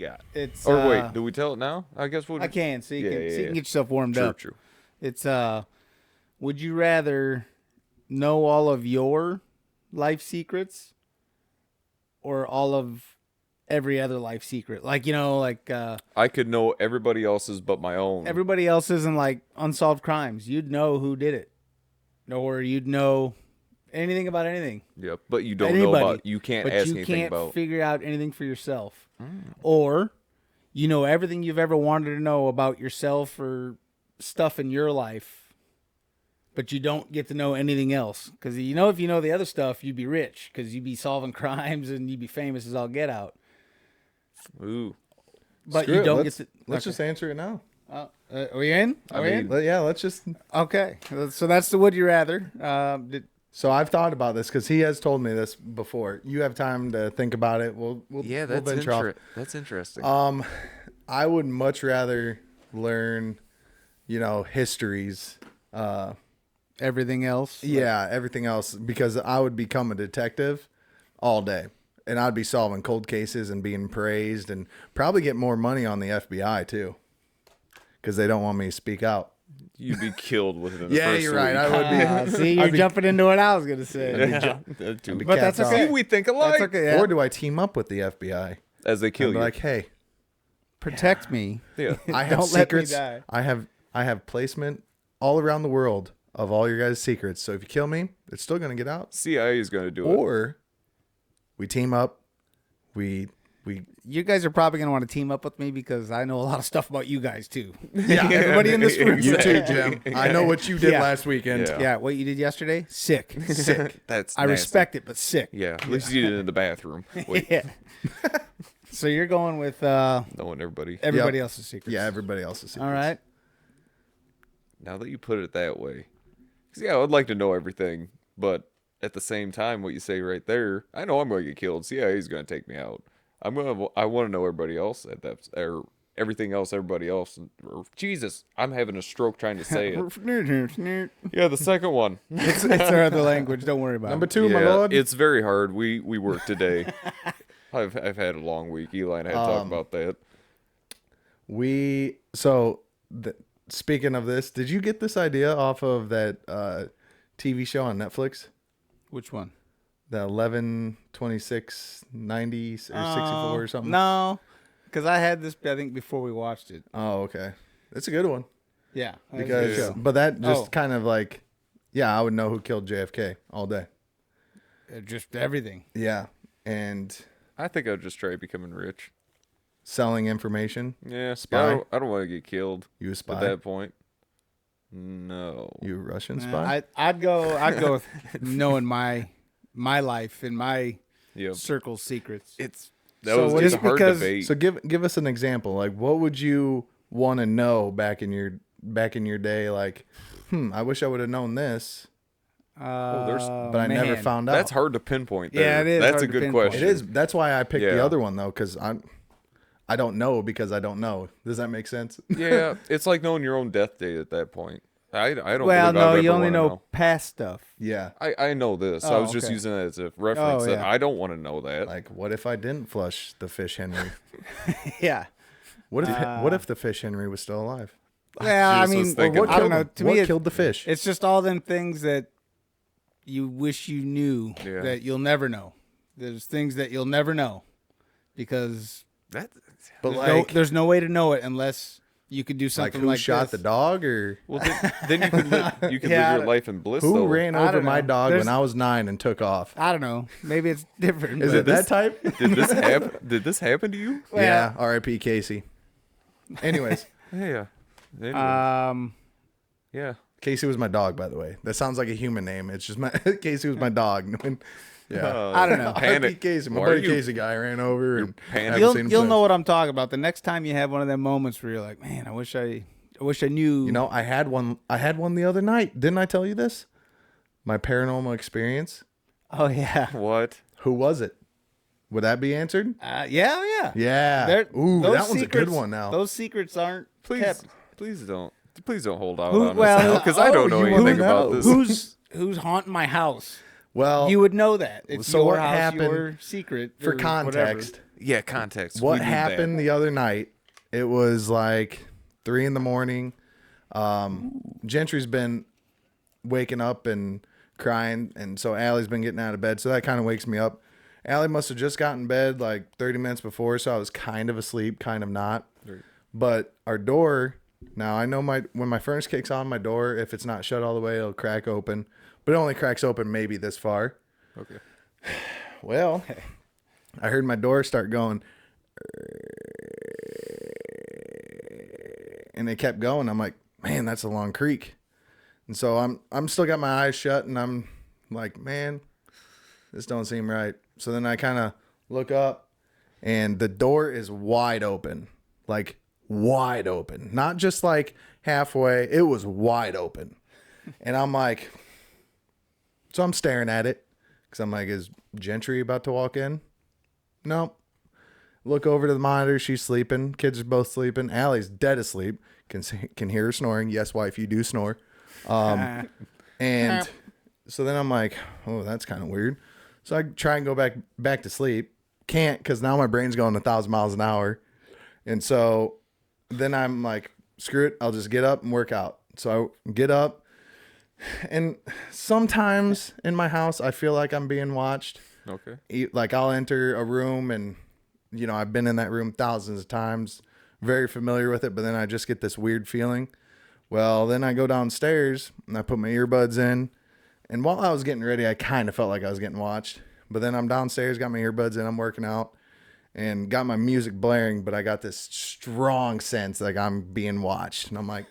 got? It's Or wait, do we tell it now? I guess we'll. I can, so you Yeah, can yeah, so you yeah. can get yourself warmed True, up. true. It's would you rather know all of your life secrets or all of every other life secret? Like, I could know everybody else's but my own. everybody else isn't like unsolved crimes. You'd know who did it. Or you'd know anything about anything. Yep, but you don't know about. You can't ask anything But you about. can't figure out anything for yourself. Or you know everything you've ever wanted to know about yourself or stuff in your life, but you don't get to know anything else. Because if you know the other stuff, you'd be rich because you'd be solving crimes and you'd be famous as all get out. Ooh. But Screw you it, don't let's, get to. Let's just answer it now. Are we in? Are we in? Yeah, let's just. Okay. So that's the would you rather. So I've thought about this because he has told me this before. You have time to think about it. We'll venture off. That's interesting. I would much rather learn, histories. Everything else? Yeah, everything else, because I would become a detective all day. And I'd be solving cold cases and being praised and probably get more money on the FBI too. Because they don't want me to speak out. You'd be killed within the Yeah, first you're week. right. I would be. See, you're jumping into what I was going to say. But But that's okay. See, we think alike. That's okay. Yeah. Or do I team up with the FBI? As they kill And be you. like, hey, Protect me. Yeah. I have Don't let me secrets. die. I have placement all around the world of all your guys' secrets. So if you kill me, it's still gonna get out. CIA is going to do it. Or we team up. We You guys are probably going to want to team up with me because I know a lot of stuff about you guys too. Yeah, everybody in this room. you too, Jim. I know what you did Yeah. last weekend. Yeah. Yeah, what you did yesterday? Sick. Sick. That's I nasty. respect it, but sick. Yeah, at least you did it in the bathroom. Wait, Yeah. So you're going with knowing everybody. everybody Yep. else's secrets. Yeah, everybody else's secrets. All right. Now that you put it that way. 'Cause, yeah, I would like to know everything, but at the same time, what you say right there, I know I'm going to get killed. CIA is going to take me out. I want to know everybody else at that, or everything else, everybody else. Or, Jesus, I'm having a stroke trying to say it. it's Yeah, the second one. our other language. Don't worry about Number it. 2, my Yeah, lord. it's very hard. We work today. I've had a long week. Eli and I had to talk about that. Speaking of this, did you get this idea off of that TV show on Netflix? Which one? The 11/26/90 or 64 or something? No, because I had this, I think, before we watched it. Oh, okay. It's a good one. Yeah. that was a good Because, show. but that just Oh. kind of like, yeah, I would know who killed JFK all day. Just everything. Yeah. And I think I'd just try becoming rich. selling information. Yeah, Spy? I don't want to get killed You a at spy? that point. No. You a Russian Nah, spy? I'd go with knowing my life and my Yep. circle's secrets. It's So what it's is- a hard because- debate. So give us an example. Like, what would you want to know back in your day? Like, I wish I would have known this, but I never found out. That's hard to pinpoint. There. Yeah, it is That's hard a to good pinpoint. question. It is. That's why I picked the Yeah. other one though, because I don't know because I don't know. Does that make sense? Yeah, it's like knowing your own death date at that point. I don't. Well, believe I'd no, ever you only wanna know past stuff. Yeah. I know this. I Oh, was just okay. using that as a reference. Oh, That yeah. I don't want to know that. Like, what if I didn't flush the fish Henry? Yeah. What if the fish Henry was still alive? Well, I just was mean, thinking What I don't killed know. him? To What me, killed the fish? it's just all them things that you wish you knew Yeah. that you'll never know. There's things that you'll never know because That. But there's no way to know it unless you could do like something who like shot the this. dog or Well, then you can live. You can Yeah, I live your don't- life in bliss. who though. ran I over don't my know. dog There's- when I was 9 and took off? I don't know. Maybe it's different. Is but- it that type? Did this happen? Did this happen to you? Well- Yeah. R.I.P. Casey. Anyways, Yeah. Anyway, yeah. Casey was my dog, by the way. That sounds like a human name. It's just my Casey was my dog. Yeah. I don't know. R.I.P. Panic. Casey. My Why are buddy you- Casey guy ran over and panicking. haven't You'll seen him know since. what I'm talking about. The next time you have one of them moments where you're like, man, I wish I knew. You know, I had one the other night. Didn't I tell you this? My paranormal experience. Oh yeah. What? Who was it? Would that be answered? Yeah. Yeah. They're- Ooh, those that one's a good secrets- one now. Those secrets aren't Please, kept. please don't hold out Who- on well, us now because I don't know you anything wanna about know. this. Who's haunting my house? Well, You would know that. It's so your what house, happened- your secret. for or context, Yeah, context. What We need that. happened the other night? It was like 3 a.m. Gentry's been waking up and crying, and so Allie's been getting out of bed, so that kind of wakes me up. Allie must have just gotten in bed like 30 minutes before, so I was kind of asleep, kind of not. Right. But our door, now I know when my furnace kicks on, my door, if it's not shut all the way, it'll crack open, but it only cracks open maybe this far. Okay. Well, I heard my door start going, and it kept going. I'm like, man, that's a long creak. And so I'm still got my eyes shut, and I'm like, man, this don't seem right. So then I kind of look up, and the door is wide open, like wide open, not just like halfway. It was wide open, and I'm like, so I'm staring at it because I'm like, is Gentry about to walk in? Nope. Look over to the monitor. She's sleeping. Kids are both sleeping. Allie's dead asleep. Can hear her snoring. Yes, wife, you do snore. And so then I'm like, oh, that's kind of weird. So I try and go back to sleep. Can't, because now my brain's going 1,000 miles an hour. And so then I'm like, screw it. I'll just get up and work out. So I get up. And sometimes in my house, I feel like I'm being watched. Okay. Like I'll enter a room and, you know, I've been in that room thousands of times, very familiar with it, but then I just get this weird feeling. Well, then I go downstairs and I put my earbuds in, and while I was getting ready, I kind of felt like I was getting watched, but then I'm downstairs, got my earbuds in, I'm working out and got my music blaring, but I got this strong sense like I'm being watched, and I'm like,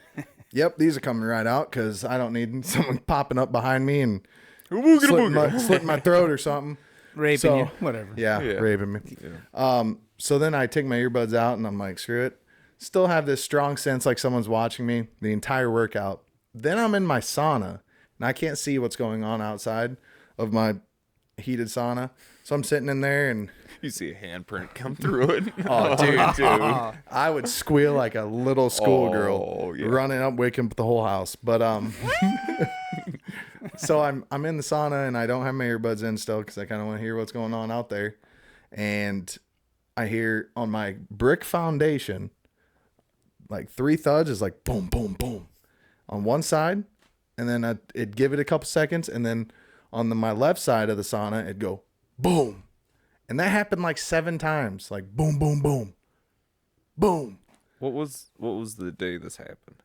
yep, these are coming right out because I don't need someone popping up behind me and slitting my throat or something. Raping you, whatever. Yeah, raping me. Yeah. So then I take my earbuds out and I'm like, screw it. Still have this strong sense like someone's watching me the entire workout. Then I'm in my sauna and I can't see what's going on outside of my heated sauna. So I'm sitting in there and You see a handprint come through it. oh, dude, I would squeal like a little schoolgirl running up, waking up the whole house. But so I'm in the sauna and I don't have my earbuds in still because I kind of want to hear what's going on out there. And I hear on my brick foundation, like 3 thuds is like boom, boom, boom on one side. And then it'd give it a couple seconds. And then on my left side of the sauna, it'd go boom. And that happened like 7 times, like boom, boom, boom, boom. What was the day this happened?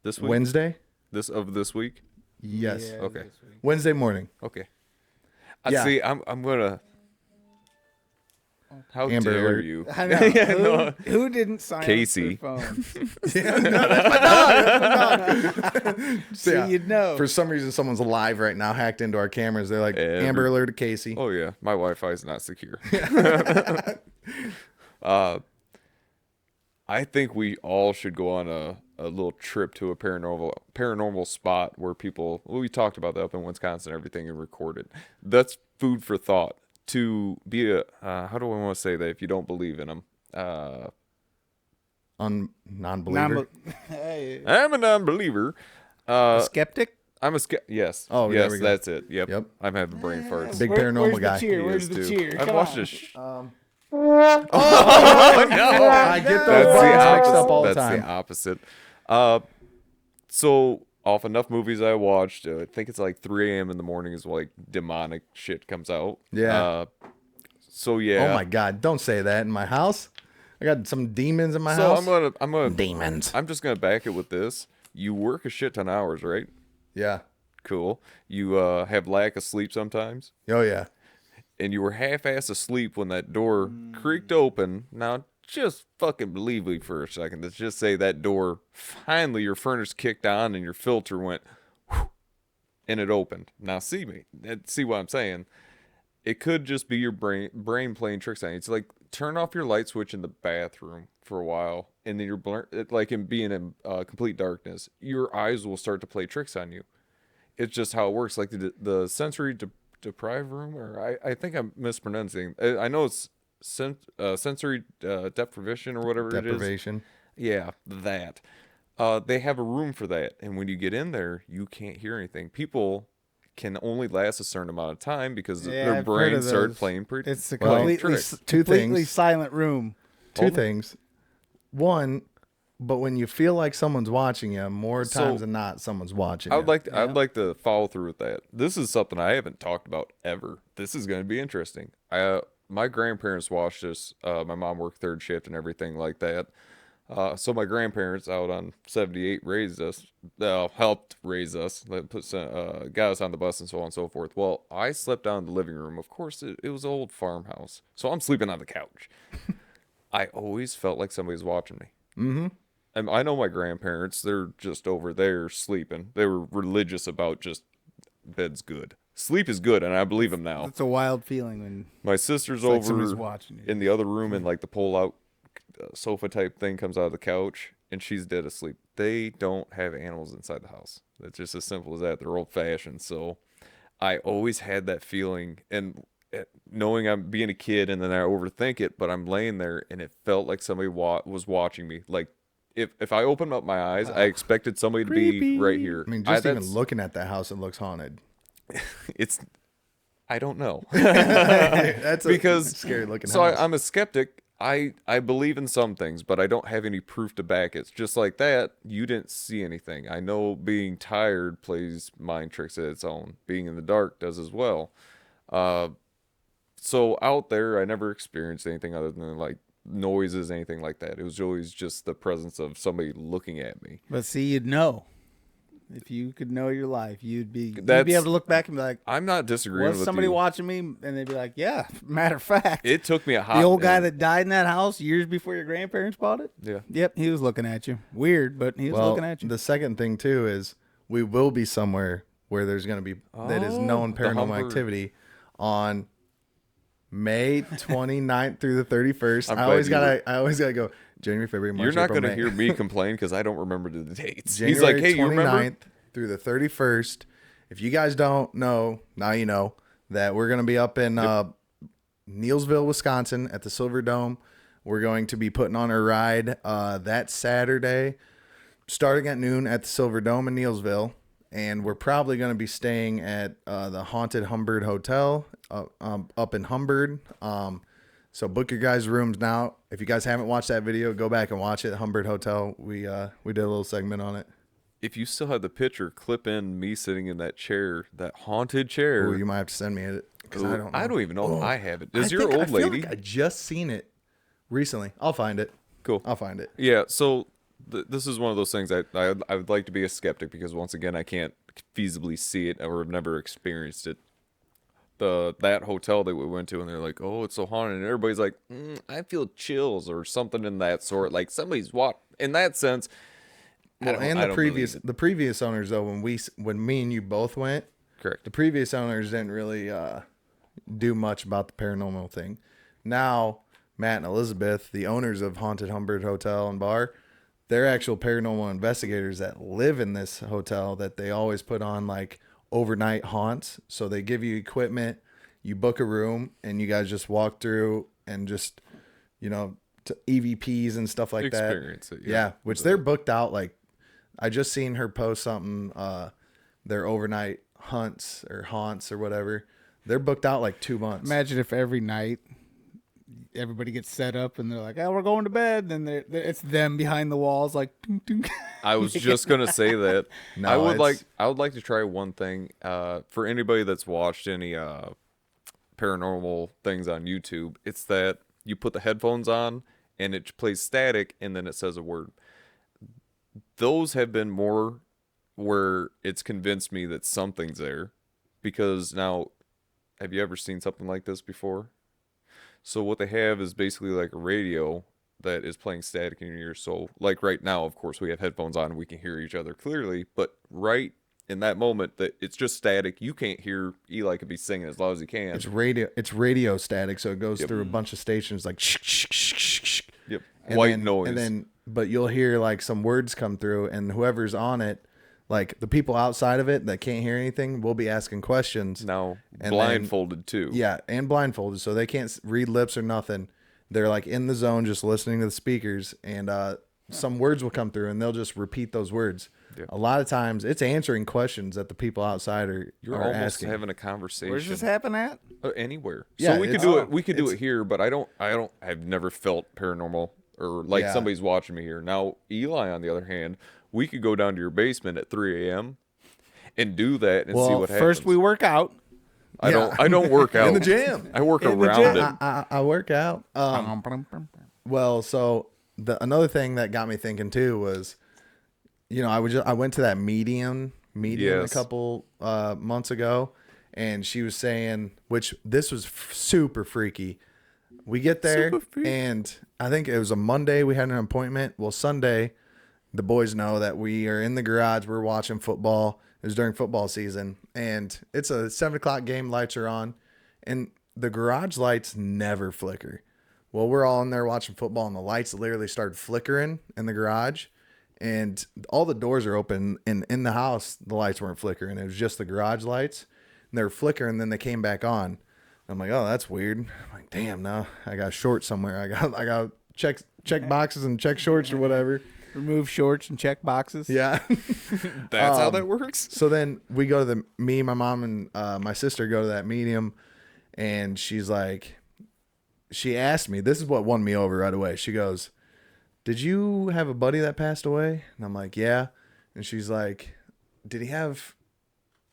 This week? Wednesday? This week? Yes. Yeah, Okay. this week. Wednesday morning. Okay. Yeah. See, I'm gonna. How Amber dare alert. you? I know. Yeah, no. Who didn't sign Casey. up for phones? So, So yeah, you'd know. for some reason, someone's live right now, hacked into our cameras. They're like, Amber alert to Casey. Oh yeah, my Wi-Fi is not secure. I think we all should go on a little trip to a paranormal spot where people. Well, we talked about that up in Wisconsin and everything and record it. That's food for thought. To be a how do I want to say that if you don't believe in them? Non-believer. Hey, I'm a non-believer. skeptic? I'm a yes. Oh, there yes, we go. that's it. Yep. Yep. I'm having brain farts. Big Where's paranormal the guy. cheer? He Where's is the too. cheer? I've Come watched on. this. No. I I get those That's the buttons mixed opposite. up all the That's time. the opposite. So off enough movies I watched, I think it's like 3 a.m. in the morning is like demonic shit comes out. Yeah. So yeah. Oh my God! Don't say that in my house. I got some demons in my So house. I'm gonna Demons. I'm just gonna back it with this. You work a shit ton of hours, right? Yeah. Cool. You have lack of sleep sometimes, Oh yeah. and you were half-ass asleep when that door creaked open. Now just fucking believe me for a second. Let's just say that door finally your furnace kicked on and your filter went, whew, and it opened. Now see what I'm saying? It could just be your brain playing tricks on you. It's like turn off your light switch in the bathroom for a while, and then you're like in being in complete darkness. Your eyes will start to play tricks on you. It's just how it works. Like the sensory deprived room, or I think I'm mispronouncing. I know it's sensory deprivation or whatever it is. Deprivation. Yeah, that. They have a room for that, and when you get in there, you can't hear anything. People can only last a certain amount of time because Yeah, their I've heard of brains start those. playing It's a Well, completely, tricks. Two completely things. silent room. Two things. One, but when you feel like someone's watching you, more So, times than not, someone's watching I you. would like to, Yeah. I'd like to follow through with that. This is something I haven't talked about ever. This is going to be interesting. My grandparents watched this. My mom worked third shift and everything like that. So my grandparents out on 78 raised us, helped raise us, got us on the bus and so on and so forth. Well, I slept down in the living room. Of course, it was an old farmhouse, so I'm sleeping on the couch. I always felt like somebody was watching me. Mm-hmm. And I know my grandparents; they're just over there sleeping. They were religious about just bed's good. Sleep is good, and I believe them now. It's a wild feeling when My sister's like somebody's over watching you. in the other room, and like the pull-out sofa type thing comes out of the couch, and she's dead asleep. They don't have animals inside the house. It's just as simple as that. They're old-fashioned. So I always had that feeling, and knowing I'm being a kid, and then I overthink it, but I'm laying there, and it felt like somebody was watching me. Like if I opened up my eyes, I expected somebody to be Creepy. right here. I mean, just even that's- looking at that house, it looks haunted. it's. I don't know. That's a Because scary looking so house. I'm a skeptic. I believe in some things, but I don't have any proof to back it. It's just like that, you didn't see anything. I know being tired plays mind tricks of its own. Being in the dark does as well. So out there, I never experienced anything other than like noises, anything like that. It was always just the presence of somebody looking at me. But see, you'd know. If you could know your life, you'd be That's- able to look back and be like, I'm not disagreeing was with somebody you. watching me? And they'd be like, yeah, matter of fact. It took me a hot the old guy minute. that died in that house years before your grandparents bought it? Yeah. Yep, he was looking at you. Weird, but he was well, looking at you. the second thing too is we will be somewhere where there's going to be that is known the paranormal Humber. activity on May 29th through the 31st. I'm I glad always you gotta go January, February, March. You're not April, going to May. hear me complain because I don't remember the dates. January He's like, hey, you 29th remember? through the 31st. If you guys don't know, now you know that we're going to be up in Neillsville, Wisconsin at the Silver Dome. We're going to be putting on a ride that Saturday, starting at noon at the Silver Dome in Neillsville. And we're probably going to be staying at the Haunted Humbird Hotel up in Humbird. So book your guys' rooms now. If you guys haven't watched that video, go back and watch it. Humbird Hotel. We did a little segment on it. If you still have the picture, clip in me sitting in that chair, that haunted chair. Ooh, you might have to send me it because I don't know. I don't even know if I have it. Does I your think- old I feel lady? like I just seen it recently. I'll find it. Cool. I'll find it. Yeah, so this is one of those things I would like to be a skeptic because once again I can't feasibly see it or have never experienced it. That hotel that we went to and they're like, oh, it's so haunted, and everybody's like, I feel chills or something in that sort. Like somebody's in that sense. Well, and I the don't previous believe it. the previous owners though, when me and you both went, Correct. the previous owners didn't really do much about the paranormal thing. Now Matt and Elizabeth, the owners of Haunted Humbird Hotel and Bar, they're actual paranormal investigators that live in this hotel that they always put on like overnight haunts. So they give you equipment, you book a room, and you guys just walk through and just, to EVPs and stuff like Experience that. it, Yeah, which they're booked out. Like I just seen her post something, their overnight hunts or haunts or whatever. They're booked out like 2 months. Imagine if every night everybody gets set up and they're like, oh, we're going to bed. Then it's them behind the walls like, ding, ding. I was just gonna say that. No, I would it's- like to try one thing. For anybody that's watched any paranormal things on YouTube, it's that you put the headphones on and it plays static and then it says a word. Those have been more where it's convinced me that something's there, because now, have you ever seen something like this before? So what they have is basically like a radio that is playing static in your ear. So like right now, of course, we have headphones on and we can hear each other clearly, but right in that moment that it's just static, you can't hear Eli could be singing as loud as he can. It's radio static, so it goes through a bunch of stations like shh, shh, shh, shh, shh. Yep. And White then- noise. And then but you'll hear like some words come through, and whoever's on it, like the people outside of it that can't hear anything, will be asking questions. now and blindfolded too. Yeah, and blindfolded, so they can't read lips or nothing. They're like in the zone, just listening to the speakers, and some words will come through, and they'll just repeat those words. a lot of times it's answering questions that the people outside You're are almost asking. having a conversation. Where's this happen at? Anywhere. Yeah, So we could it's- do it. We could do it here, but I've never felt paranormal or like Yeah. somebody's watching me here. Now, Eli, on the other hand, we could go down to your basement at 3 a.m. and do that and see Well, what happens. first we work out. I don't work out in the gym. I work In the around gym. it. I work out. Well, so another thing that got me thinking too was, I went to that medium Yes. a couple months ago, and she was saying, which this was super freaky. We get there, Super freaky. and I think it was a Monday. We had an appointment. Well, Sunday, the boys know that we are in the garage. We're watching football. It was during football season, and it's a 7 o'clock game. Lights are on, and the garage lights never flicker. Well, we're all in there watching football, and the lights literally started flickering in the garage, and all the doors are open. And in the house, the lights weren't flickering. It was just the garage lights, and they were flickering. And then they came back on. I'm like, oh, that's weird. I'm like, damn, no, I got shorts somewhere. I got check boxes and check shorts or whatever. Remove shorts and check boxes. Yeah. That's how that works. So then we go to me, my mom, and my sister go to that medium, and she's like, she asked me, this is what won me over right away. She goes, did you have a buddy that passed away? And I'm like, yeah. And she's like, did he have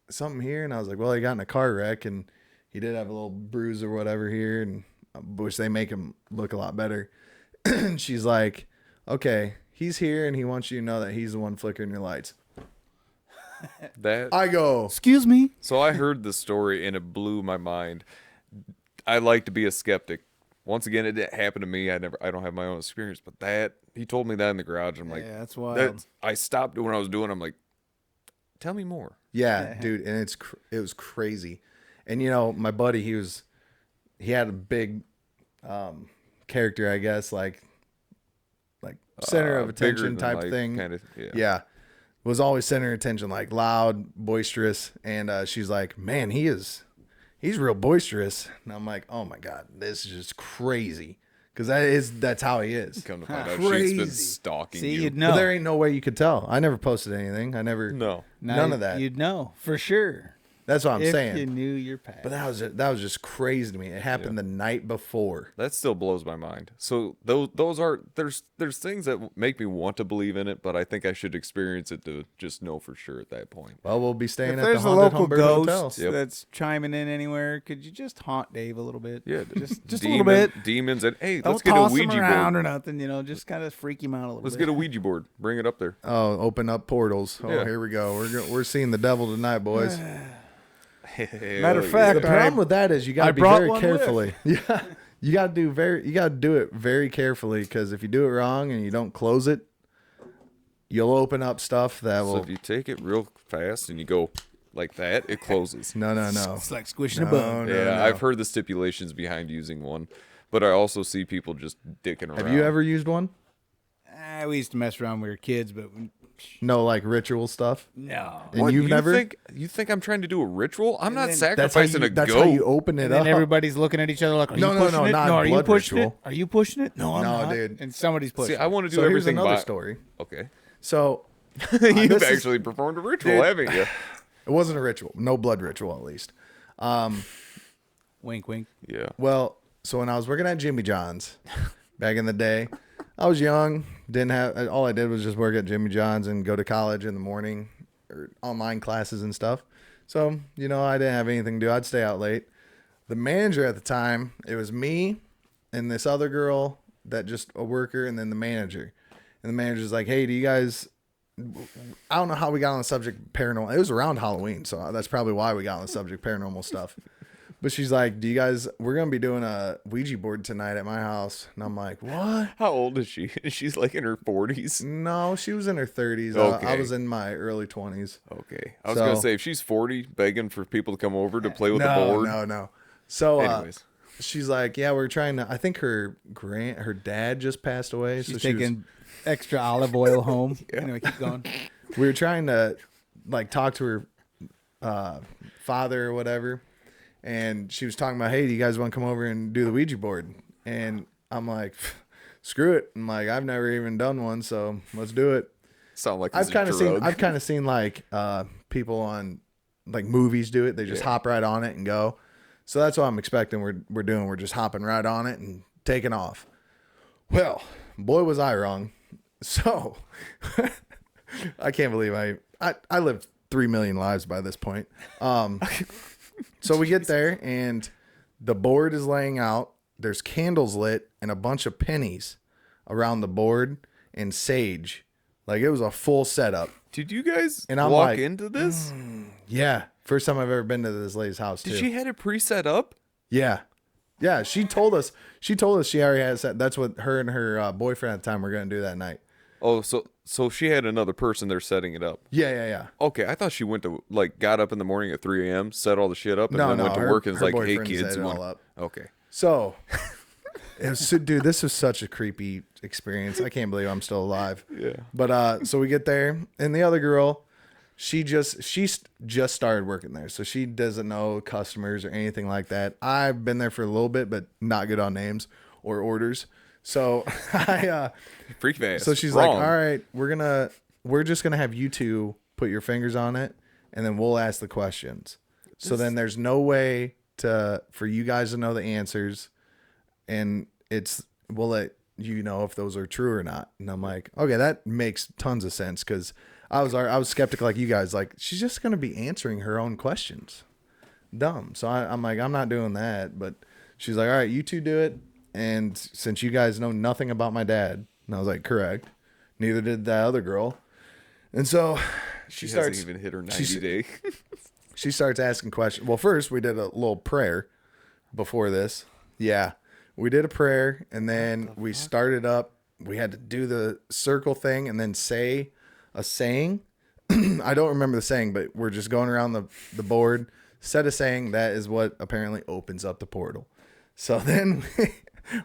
something here? And I was like, well, he got in a car wreck, and he did have a little bruise or whatever here, and which they make him look a lot better. And she's like, okay, he's here, and he wants you to know that he's the one flickering your lights. That I go, Excuse me. So I heard the story and it blew my mind. I like to be a skeptic. Once again, it didn't happen to me. I don't have my own experience, but he told me that in the garage. I'm like, Yeah, that's wild. I stopped doing what I was doing. I'm like, tell me more. yeah, dude, and it was crazy. And my buddy, he had a big character, I guess, like center of Bigger attention than type life, thing. Kind of, yeah. Yeah. Was always center of attention, like loud, boisterous. And she's like, man, he's real boisterous. And I'm like, oh my God, this is just crazy. Because that's how he is. Come to find out, she's been Crazy. stalking See, you. you'd But know. there ain't no way you could tell. I never posted anything. I never, No. none of that. You'd know for sure. That's what I'm if saying. you knew your past. But that was just crazy to me. It happened the night before. That still blows my mind. So those are there's things that make me want to believe in it, but I think I should experience it to just know for sure at that point. Well, we'll be staying if at the there's a haunted local Humberto ghost Hotel. Yep. that's chiming in anywhere, could you just haunt Dave a little bit? Yeah, just a little bit. Demons, and hey, Don't let's get a toss Ouija him around board. or nothing. Just kind of freak him out a little Let's bit. get a Ouija board. Bring it up there. Oh, open up portals. Oh, Yeah. here we go. We're seeing the devil tonight, boys. Matter of The fact, problem with that is you got I to be brought very one carefully. Yeah, you got to do it very carefully, because if you do it wrong and you don't close it, you'll open up stuff that So will. if you take it real fast and you go like that, it closes. No. it's like squishing a bug. Yeah, I've heard the stipulations behind using one, but I also see people just dicking around. Have you ever used one? We used to mess around when we were kids, but No, like ritual stuff. no. And What, you've you never. think I'm trying to do a ritual? I'm not then- sacrificing a That's goat. how you open it And up. then everybody's looking at each other like, "Are No, you no, pushing no, it? not No, are you blood pushing ritual. it? Are you pushing it? No, I'm No, not." dude. And somebody's pushing. See, I want to do So here's everything another by. story. Okay, So you've this is- actually performed a ritual, Dude. haven't you? it wasn't a ritual. No blood ritual, at least. Wink, wink. Yeah. Well, so when I was working at Jimmy John's back in the day, I was young, didn't have, all I did was just work at Jimmy John's and go to college in the morning or online classes and stuff. So, I didn't have anything to do. I'd stay out late. The manager at the time, it was me and this other girl that just a worker, and then the manager. And the manager's like, hey, do you guys, I don't know how we got on the subject paranormal. It was around Halloween, so that's probably why we got on the subject paranormal stuff. But she's like, we're going to be doing a Ouija board tonight at my house. And I'm like, what? How old is she? She's like in her 40s. No, she was in her 30s. Okay. I was in my early 20s. Okay. I was going to So- say, if she's 40, begging for people to come over to play with the No, board. no. So Anyways. she's like, yeah, we're trying to, I think her dad just passed away. She's so she was, taking extra olive oil home. Anyway, keep going. we were trying to like talk to her father or whatever. And she was talking about, hey, do you guys want to come over and do the Ouija board? And I'm like, screw it. I'm like, I've never even done one, so let's do it. Sound like I've kind of seen. drug. I've kind of seen like people on like movies do it. They just hop right on it and go. So that's what I'm expecting. We're doing. We're just hopping right on it and taking off. Well, boy, was I wrong. So I can't believe I lived 3 million lives by this point. So we get there and the board is laying out. There's candles lit and a bunch of pennies around the board and sage. Like it was a full setup. Did you guys And I'm walk like, into this? Yeah. First time I've ever been to this lady's house too. Did she had it pre-set up? Yeah. Yeah. She told us she already had set. That's what her and her boyfriend at the time were going to do that night. Oh, so she had another person there setting it up. Yeah. Okay, I thought she went to got up in the morning at 3 a.m., set all the shit up, and No, then went to her- work and was her like, "Hey boyfriend kids, set it you all want-" up. Okay. So, dude, this was such a creepy experience. I can't believe I'm still alive. Yeah. But so we get there, and the other girl, she just started working there, so she doesn't know customers or anything like that. I've been there for a little bit, but not good on names or orders. So Freak fast. so she's Wrong. like, all right, we're just gonna have you two put your fingers on it, and then we'll ask the questions. So then there's no way for you guys to know the answers, and we'll let you know if those are true or not. And I'm like, okay, that makes tons of sense because I was skeptical like you guys. Like she's just gonna be answering her own questions, dumb. So I'm like, I'm not doing that. But she's like, all right, you two do it. And since you guys know nothing about my dad, and I was like, correct. Neither did that other girl. And so She starts hasn't even hit her 90 day. she starts asking questions. Well, first we did a little prayer before this. Yeah. We did a prayer and then we started up. We had to do the circle thing and then say a saying. I don't remember the saying, but we're just going around the board, said a saying. That is what apparently opens up the portal. So then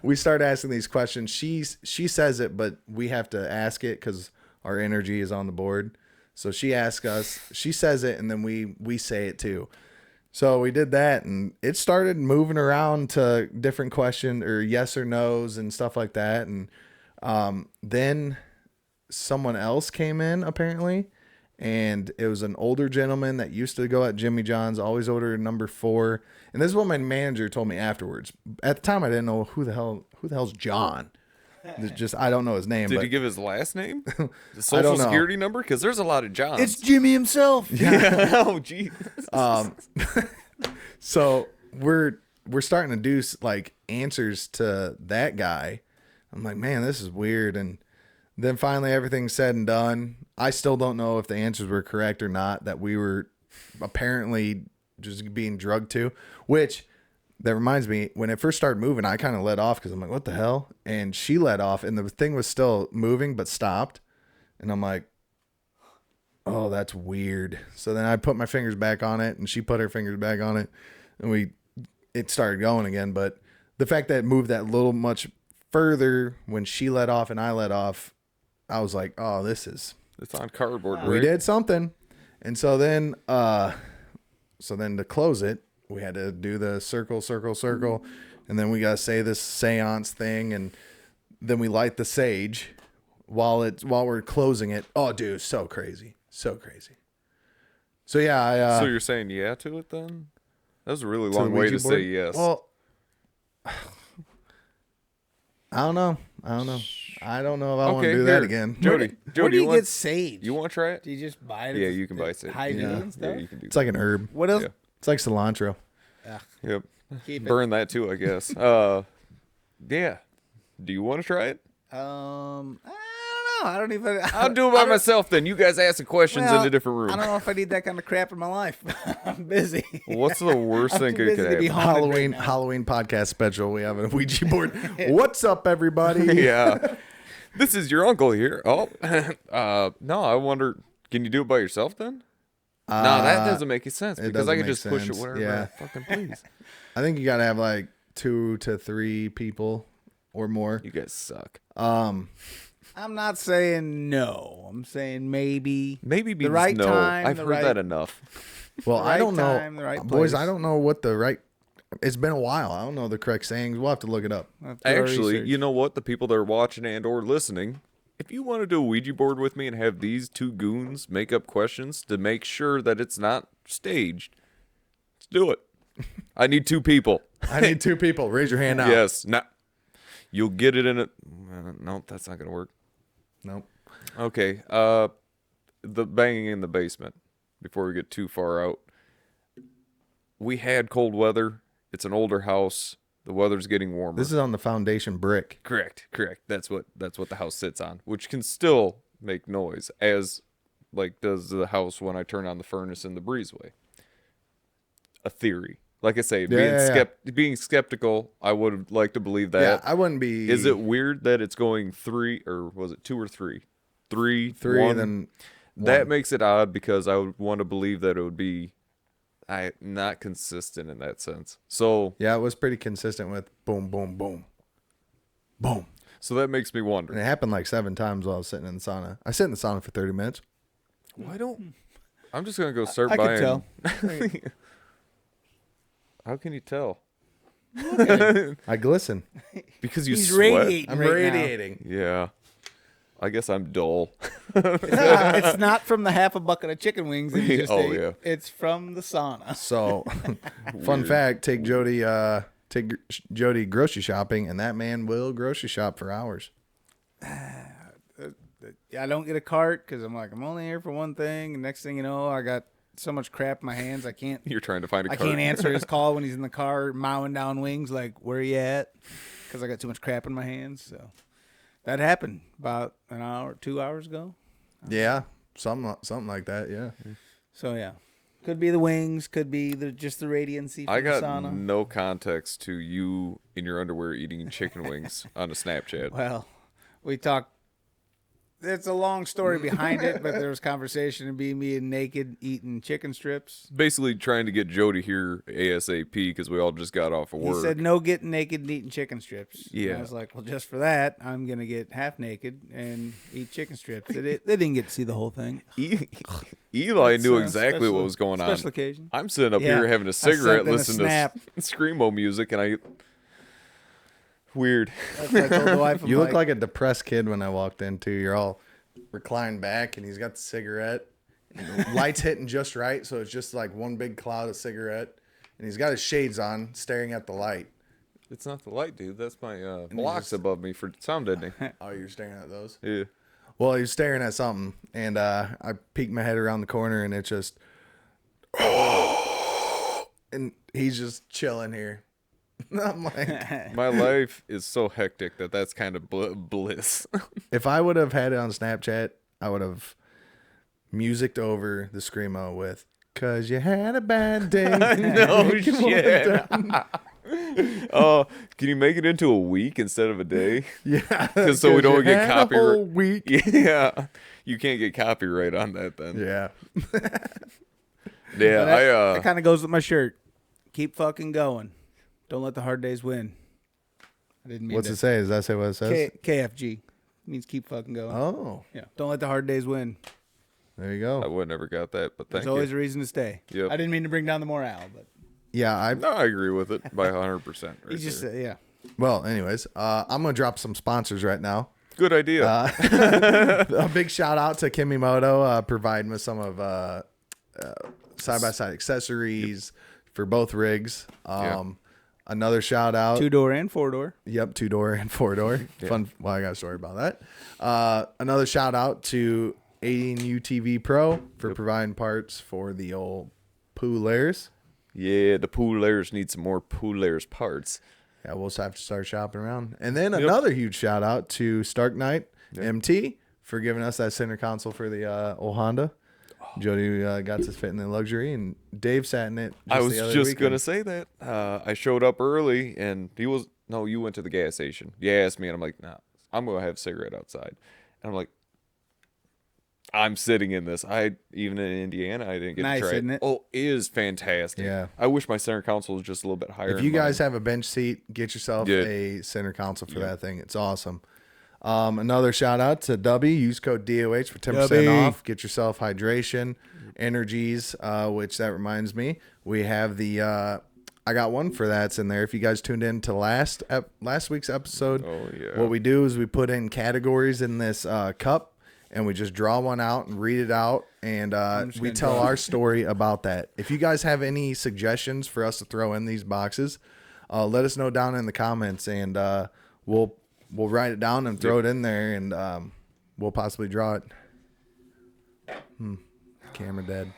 we start asking these questions. She says it, but we have to ask it because our energy is on the board. So she asks us, she says it, and then we say it too. So we did that, and it started moving around to different questions or yes or no's and stuff like that. And then someone else came in apparently, and it was an older gentleman that used to go at Jimmy John's, always ordered number 4. And this is what my manager told me afterwards. At the time, I didn't know who the hell's John. Just I don't know his name. Did but he give his last name? The I social don't know. security number? Because there's a lot of Johns. It's Jimmy himself. Oh, geez. So we're starting to do like answers to that guy. I'm like, man, this is weird. And then finally everything's said and done. I still don't know if the answers were correct or not, that we were apparently just being drugged to, which that reminds me, when it first started moving, I kind of let off because I'm like, what the hell? And she let off and the thing was still moving but stopped. And I'm like, oh, that's weird. So then I put my fingers back on it and she put her fingers back on it and it started going again. But the fact that it moved that little much further when she let off and I let off, I was like, oh, this is, It's on cardboard. we Rick. did something. And so then to close it, we had to do the circle, and then we got to say this seance thing, and then we light the sage while we're closing it. Oh, dude, so crazy. So yeah, So you're saying yeah to it then? That was a really to the long way Ouija to board? say yes. Well, I don't know. I don't know if I want to do that again. Jody, Where do you want, get sage? you want to try it? Do you just buy it? Yeah, you can buy sage. Hide it Yeah. and Yeah, stuff? you can do It's like an herb. What else? Yeah. It's like cilantro. Yep. Keep it. Burn that too, I guess. Yeah. Do you want to try it? I don't know. I don't even. I'll do it by myself then. You guys ask the questions in a different room. I don't know if I need that kind of crap in my life. I'm busy. What's the worst I'm thing too that busy could to be happen? haunted Halloween podcast special. We have a Ouija board. What's up, everybody? Yeah. This is your uncle here. Oh, no, I wonder, can you do it by yourself then? No, that doesn't make any sense because I doesn't can make just push it sense. wherever Yeah. I fucking please. I think you gotta have like 2 to 3 people or more. You guys suck. I'm not saying no. I'm saying maybe. Maybe the means right no. time. I've the heard right, that enough. Well, the I don't right know, time, the right boys. place. I don't know what the right. It's been a while. I don't know the correct sayings. We'll have to look it up. I'll have to do our Actually, research. you know what? The people that are watching and or listening, if you want to do a Ouija board with me and have these two goons make up questions to make sure that it's not staged, let's do it. I need 2 people. I need 2 people. Raise your hand now. Yes. You'll get it in it. No, that's not going to work. Nope. Okay. The banging in the basement, before we get too far out. We had cold weather. It's an older house. The weather's getting warmer. This is on the foundation brick. Correct. That's what the house sits on, which can still make noise, as like does the house when I turn on the furnace in the breezeway. A theory. Like I say, being skeptical, I would like to believe that. Yeah, I wouldn't be. Is it weird that it's going 3, or was it 2 or 3? 3, 3, 1. and then That 1. makes it odd because I would want to believe that it would be not consistent in that sense. So Yeah, it was pretty consistent with boom, boom, boom, boom. So that makes me wonder. And it happened like 7 times while I was sitting in the sauna. I sit in the sauna for 30 minutes. Why don't I'm just gonna go start I buying. can tell. How can you tell? I glisten. Because you He's sweat. radiating. I'm right now. radiating. Yeah. I guess I'm dull. It's not from the half a bucket of chicken wings that you just Oh, ate. yeah. It's from the sauna. So, fun fact: take Jody grocery shopping, and that man will grocery shop for hours. I don't get a cart because I'm only here for one thing. And next thing you know, I got so much crap in my hands. I can't You're trying to find a I cart. can't answer his call when he's in the car mowing down wings. Like, where you at? Because I got too much crap in my hands. So that happened about an hour, 2 hours ago. Yeah, something like that. Yeah. So yeah, could be the wings, could be just the radiancy from I the got sauna. no context to you in your underwear eating chicken wings on a Snapchat. Well, we talked. It's a long story behind it, but there was conversation of me and naked eating chicken strips. Basically trying to get Jody here ASAP because we all just got off of work. He said no getting naked and eating chicken strips. Yeah. And I was like, well, just for that, I'm going to get half naked and eat chicken strips. They didn't get to see the whole thing. Eli It's knew a exactly special- what was going on. Special occasion. I'm sitting up Yeah. here having a I cigarette, sent them a listening snap. to screamo music, and I weird. That's what I told the wife. I'm You look like a depressed kid when I walked in too. You're all reclined back, and he's got the cigarette. And the light's hitting just right, so it's just like one big cloud of cigarette. And he's got his shades on, staring at the light. It's not the light, dude. That's my blocks just- above me for sound editing. Oh, you're staring at those? Yeah. Well, he was staring at something, and I peeked my head around the corner, and it just, and he's just chilling here. I'm like, My life is so hectic that's kind of bliss. if I would have had it on Snapchat, I would have musicked over the screamo with "'Cause you had a bad day." No shit. Oh, can you make it into a week instead of a day? Yeah, Just so we 'cause don't you get had a whole copyright. week. Yeah. You can't get copyright on that then. Yeah, Yeah, that kind of goes with my shirt. Keep fucking going. Don't let the hard days win. I didn't mean what's to. it say? Does that say what it says? KFG means keep fucking going. Oh, Yeah. Don't let the hard days win. there you I go. would never got that, but thank There's always you. a reason to stay. Yep. I didn't mean to bring down the morale, but Yeah, No, I agree with it by 100%. Right he just there. said, yeah. well, anyways, I'm gonna drop some sponsors right now. Good idea. A big shout out to Kimimoto providing with some of side-by-side accessories for both rigs. Another shout out. 2-door and 4-door. Yep, 2-door and 4-door. Fun. Well, I got a story about that. Another shout out to 80 UTV Pro for providing parts for the old poolers. Yeah, the poolers need some more poolers parts. Yeah, we'll just have to start shopping around. And then another huge shout out to Stark Knight MT for giving us that center console for the old Honda. Jody got to fit in the luxury, and Dave sat in it. I was the other just weekend. going to say that. I showed up early, and you went to the gas station. You asked me, and I'm like, nah, I'm going to have a cigarette outside. And I'm like, I'm sitting in this. Even in Indiana, I didn't get Nice, to try isn't it? Oh, it is fantastic. Yeah. I wish my center console was just a little bit higher. If you guys have a bench seat, get yourself Yeah. a center console for that thing. It's awesome. Another shout out to DUBBY. Use code DOH for 10% DUBBY. off. Get yourself hydration, energies, which that reminds me, we have the I got one for that's in there. If you guys tuned in to last week's episode, what we do is we put in categories in this cup, and we just draw one out and read it out, and we tell our story about that. If you guys have any suggestions for us to throw in these boxes, let us know down in the comments, and we'll write it down and throw it in there, and we'll possibly draw it. Camera dead.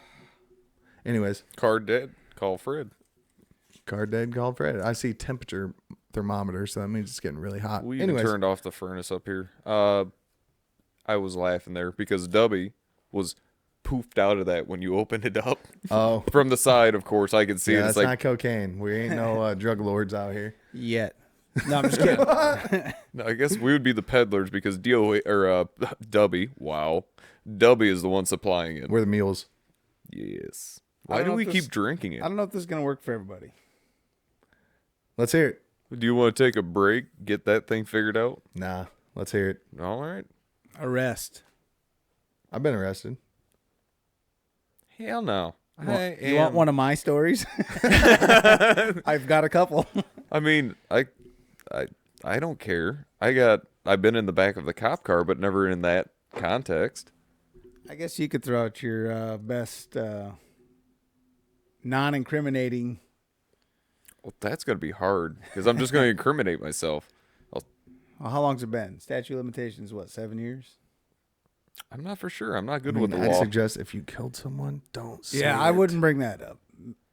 Anyways. Card dead. Call Fred. Card dead. Call Fred. I see temperature thermometer, so that means it's getting really hot. We even turned off the furnace up here. I was laughing there because Dubby was poofed out of that when you opened it up. Oh. From the side, of course. I can see it. That's It's like, not cocaine. We ain't no drug lords out here. Yet. No, I'm just kidding. no, I guess we would be the peddlers because Dubby, wow. Dubby is the one supplying it. We're the mules. Yes. Why do we keep drinking it? I don't know if this is going to work for everybody. Let's hear it. Do you want to take a break, get that thing figured out? Nah, let's hear it. All right. Arrest. I've been arrested. Hell no. You want one of my stories? I've got a couple. I mean, I don't care. I've been in the back of the cop car, but never in that context. I guess you could throw out your best non-incriminating. Well, that's going to be hard because I'm just going to incriminate myself. Well, how long's it been? Statute of limitations, what, 7 years? I'm not for sure. I'm not good with the I'd law. suggest if you killed someone, don't say I it. wouldn't bring that up.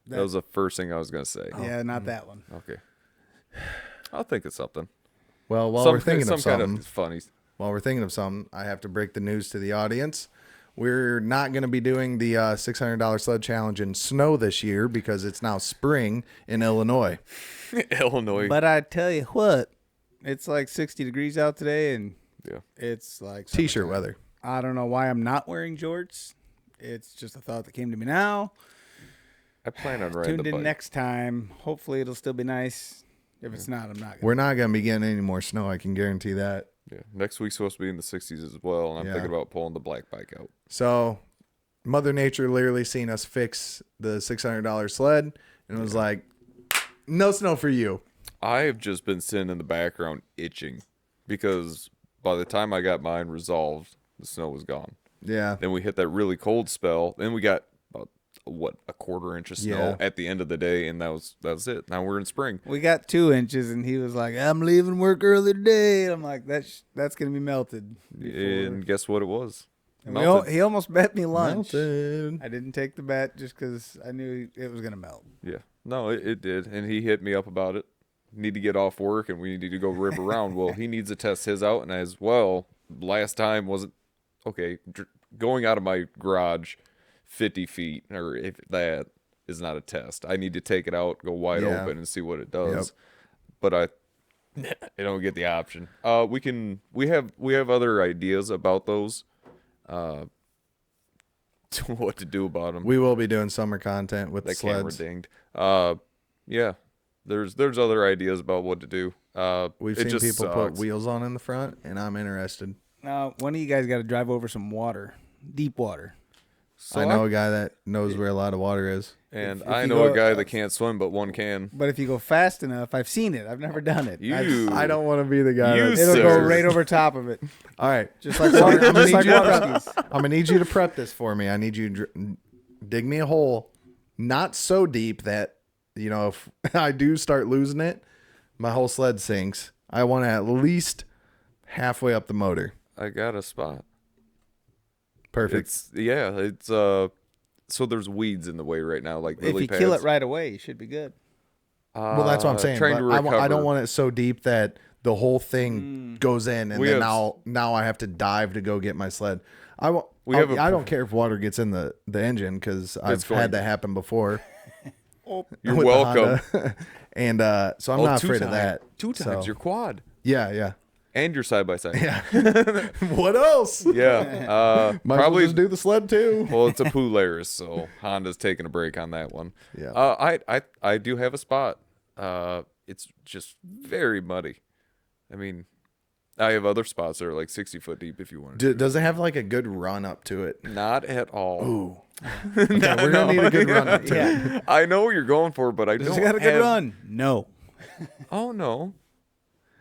That was the first thing I was going to say. Yeah, not that one. Okay. I'll think of something. Well, while we're thinking of something, kind of funny. I have to break the news to the audience. We're not going to be doing the $600 sled challenge in snow this year because it's now spring in Illinois. Illinois. But I tell you what, it's like 60 degrees out today, and it's like T-shirt weather. I don't know why I'm not wearing jorts. It's just a thought that came to me now. I plan on riding the bike. Tuned in next time. Hopefully it'll still be nice. If it's not, I'm not. We're not going to be getting any more snow. I can guarantee that. Yeah, next week's supposed to be in the 60s as well, and I'm thinking about pulling the black bike out. So, Mother Nature literally seen us fix the $600 sled, and it was like, no snow for you. I have just been sitting in the background itching because by the time I got mine resolved, the snow was gone. Yeah. Then we hit that really cold spell. Then we got about a quarter inch of snow at the end of the day, and that was it. Now we're in spring. We got 2 inches, and he was like, "I'm leaving work early today." I'm like, "That's gonna be melted." And guess what it was? He almost bet me lunch. Melted. I didn't take the bet just because I knew it was gonna melt. Yeah, no, it did, and he hit me up about it. Need to get off work, and we need to go rip around. Well, he needs to test his out, and as well, last time wasn't okay. Going out of my garage 50 feet, or if that is not a test. I need to take it out, go wide open, and see what it does. But I don't get the option. We have other ideas about those. What to do about them. We will be doing summer content with the camera sleds. dinged. Yeah. There's other ideas about what to do. We've seen people put wheels on in the front, and I'm interested. Now, one of you guys got to drive over some water, deep water. So I know a guy that knows where a lot of water is. And if I you know go- a guy that can't swim, but one can. But if you go fast enough, I've seen it. I've never done it. I don't want to be the guy. You It'll go sir. right over top of it, All right. just like water. I'm gonna just like need you water skis. I'm going to need you to prep this for me. I need you to dig me a hole, not so deep that, if I do start losing it, my whole sled sinks. I want to at least halfway up the motor. I got a spot. Perfect. It's so there's weeds in the way right now, like If lily you pads. kill it right away, you should be good. Well, that's what I'm saying. Trying to but recover. I don't want it so deep that the whole thing goes in, and We then have- now I have to dive to go get my sled. I don't care if water gets in the engine because I've going- had that happen before. You're with the welcome. Honda. And so I'm not afraid of that. 2 times So, your quad yeah. and your side by side. Yeah. What else? Yeah. Might Probably. as well just do the sled too. Well, it's a Polaris, so Honda's taking a break on that one. Yeah. I do have a spot. It's just very muddy. I mean, I have other spots that are like 60 foot deep if you want to. Does it have like a good run up to it? Not at all. Ooh. Okay, we're gonna need a good run up to it. Yeah. I know what you're going for, but I Does don't it got a good have- run? No. Oh no,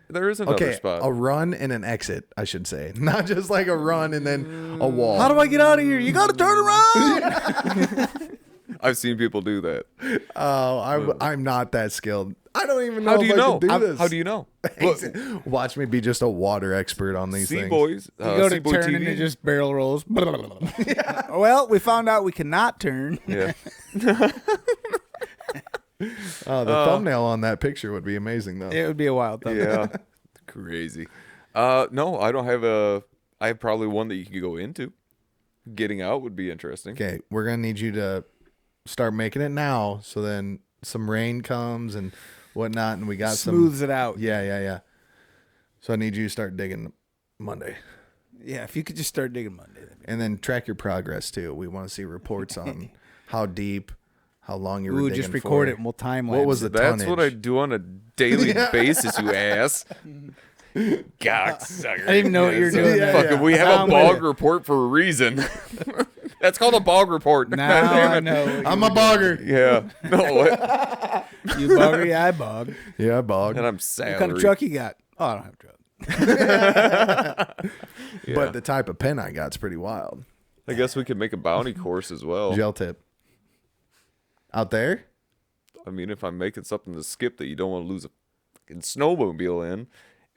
there is another Okay, spot. a run and an exit, I should say, not just like a run and then a wall. How do I get out of here? You got to turn around. I've seen people do that. Oh, I'm not that skilled. I don't even know How do if you I know? can do this. How do you know? Look, Watch me be just a water expert on these see, things. boys. You go to see, boy turn and TV. it just barrel rolls. Well, we found out we cannot turn. Yeah. Oh, the thumbnail on that picture would be amazing, though. It would be a wild thing. Yeah. Crazy. No, I don't have a. I have probably one that you could go into. Getting out would be interesting. Okay, we're gonna need you to start making it now, so then some rain comes and whatnot, and we got Smooths some. it out. Yeah. So I need you to start digging Monday, Yeah, if you could just start digging Monday. and then track your progress too. We want to see reports on how deep, how long you were Ooh, digging just record for. it and we'll time What lapse was it. the That's what I tonnage? do on a daily basis, you ass. Cocksucker. I didn't even know what you were doing there. Fucking, we have I'm a with bog it. report for a reason. That's called a bog report. Now Damn I it. know. what I'm you a bogger. Yeah. No, what? You bogger, yeah, I bog. Yeah, bog. And I'm sad. What kind of truck you got? Oh, I don't have a truck. But the type of pen I got's pretty wild. I guess we could make a bounty course as well. Gel tip. Out there? I mean, if I'm making something to skip that you don't want to lose a fucking snowmobile in,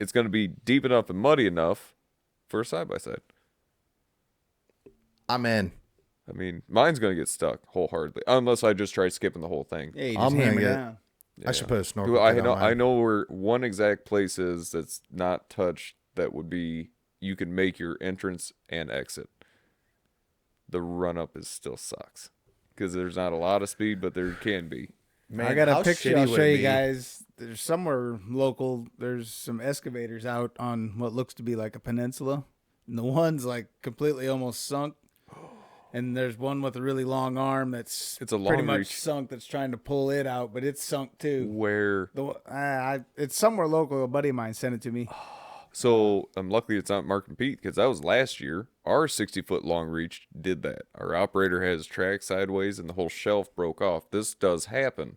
it's going to be deep enough and muddy enough for a side-by-side. I'm in. I mean, mine's going to get stuck wholeheartedly, unless I just try skipping the whole thing. Yeah, you I'm just gonna hammer get- down. I should put a snorkel. Dude, I kit know, on mine. I know where one exact place is that's not touched that would be, you can make your entrance and exit. The run-up is still sucks. Because there's not a lot of speed, but there can be. Man, I got a how picture shitty I'll would show it you be? guys. There's somewhere local, there's some excavators out on what looks to be like a peninsula. And the one's like completely almost sunk. And there's one with a really long arm that's It's a pretty long much reach. sunk that's trying to pull it out, but it's sunk too. Where... It's somewhere local. A buddy of mine sent it to me. So, luckily it's not Mark and Pete, because that was last year. Our 60-foot long reach did that. Our operator has track sideways and the whole shelf broke off. This does happen.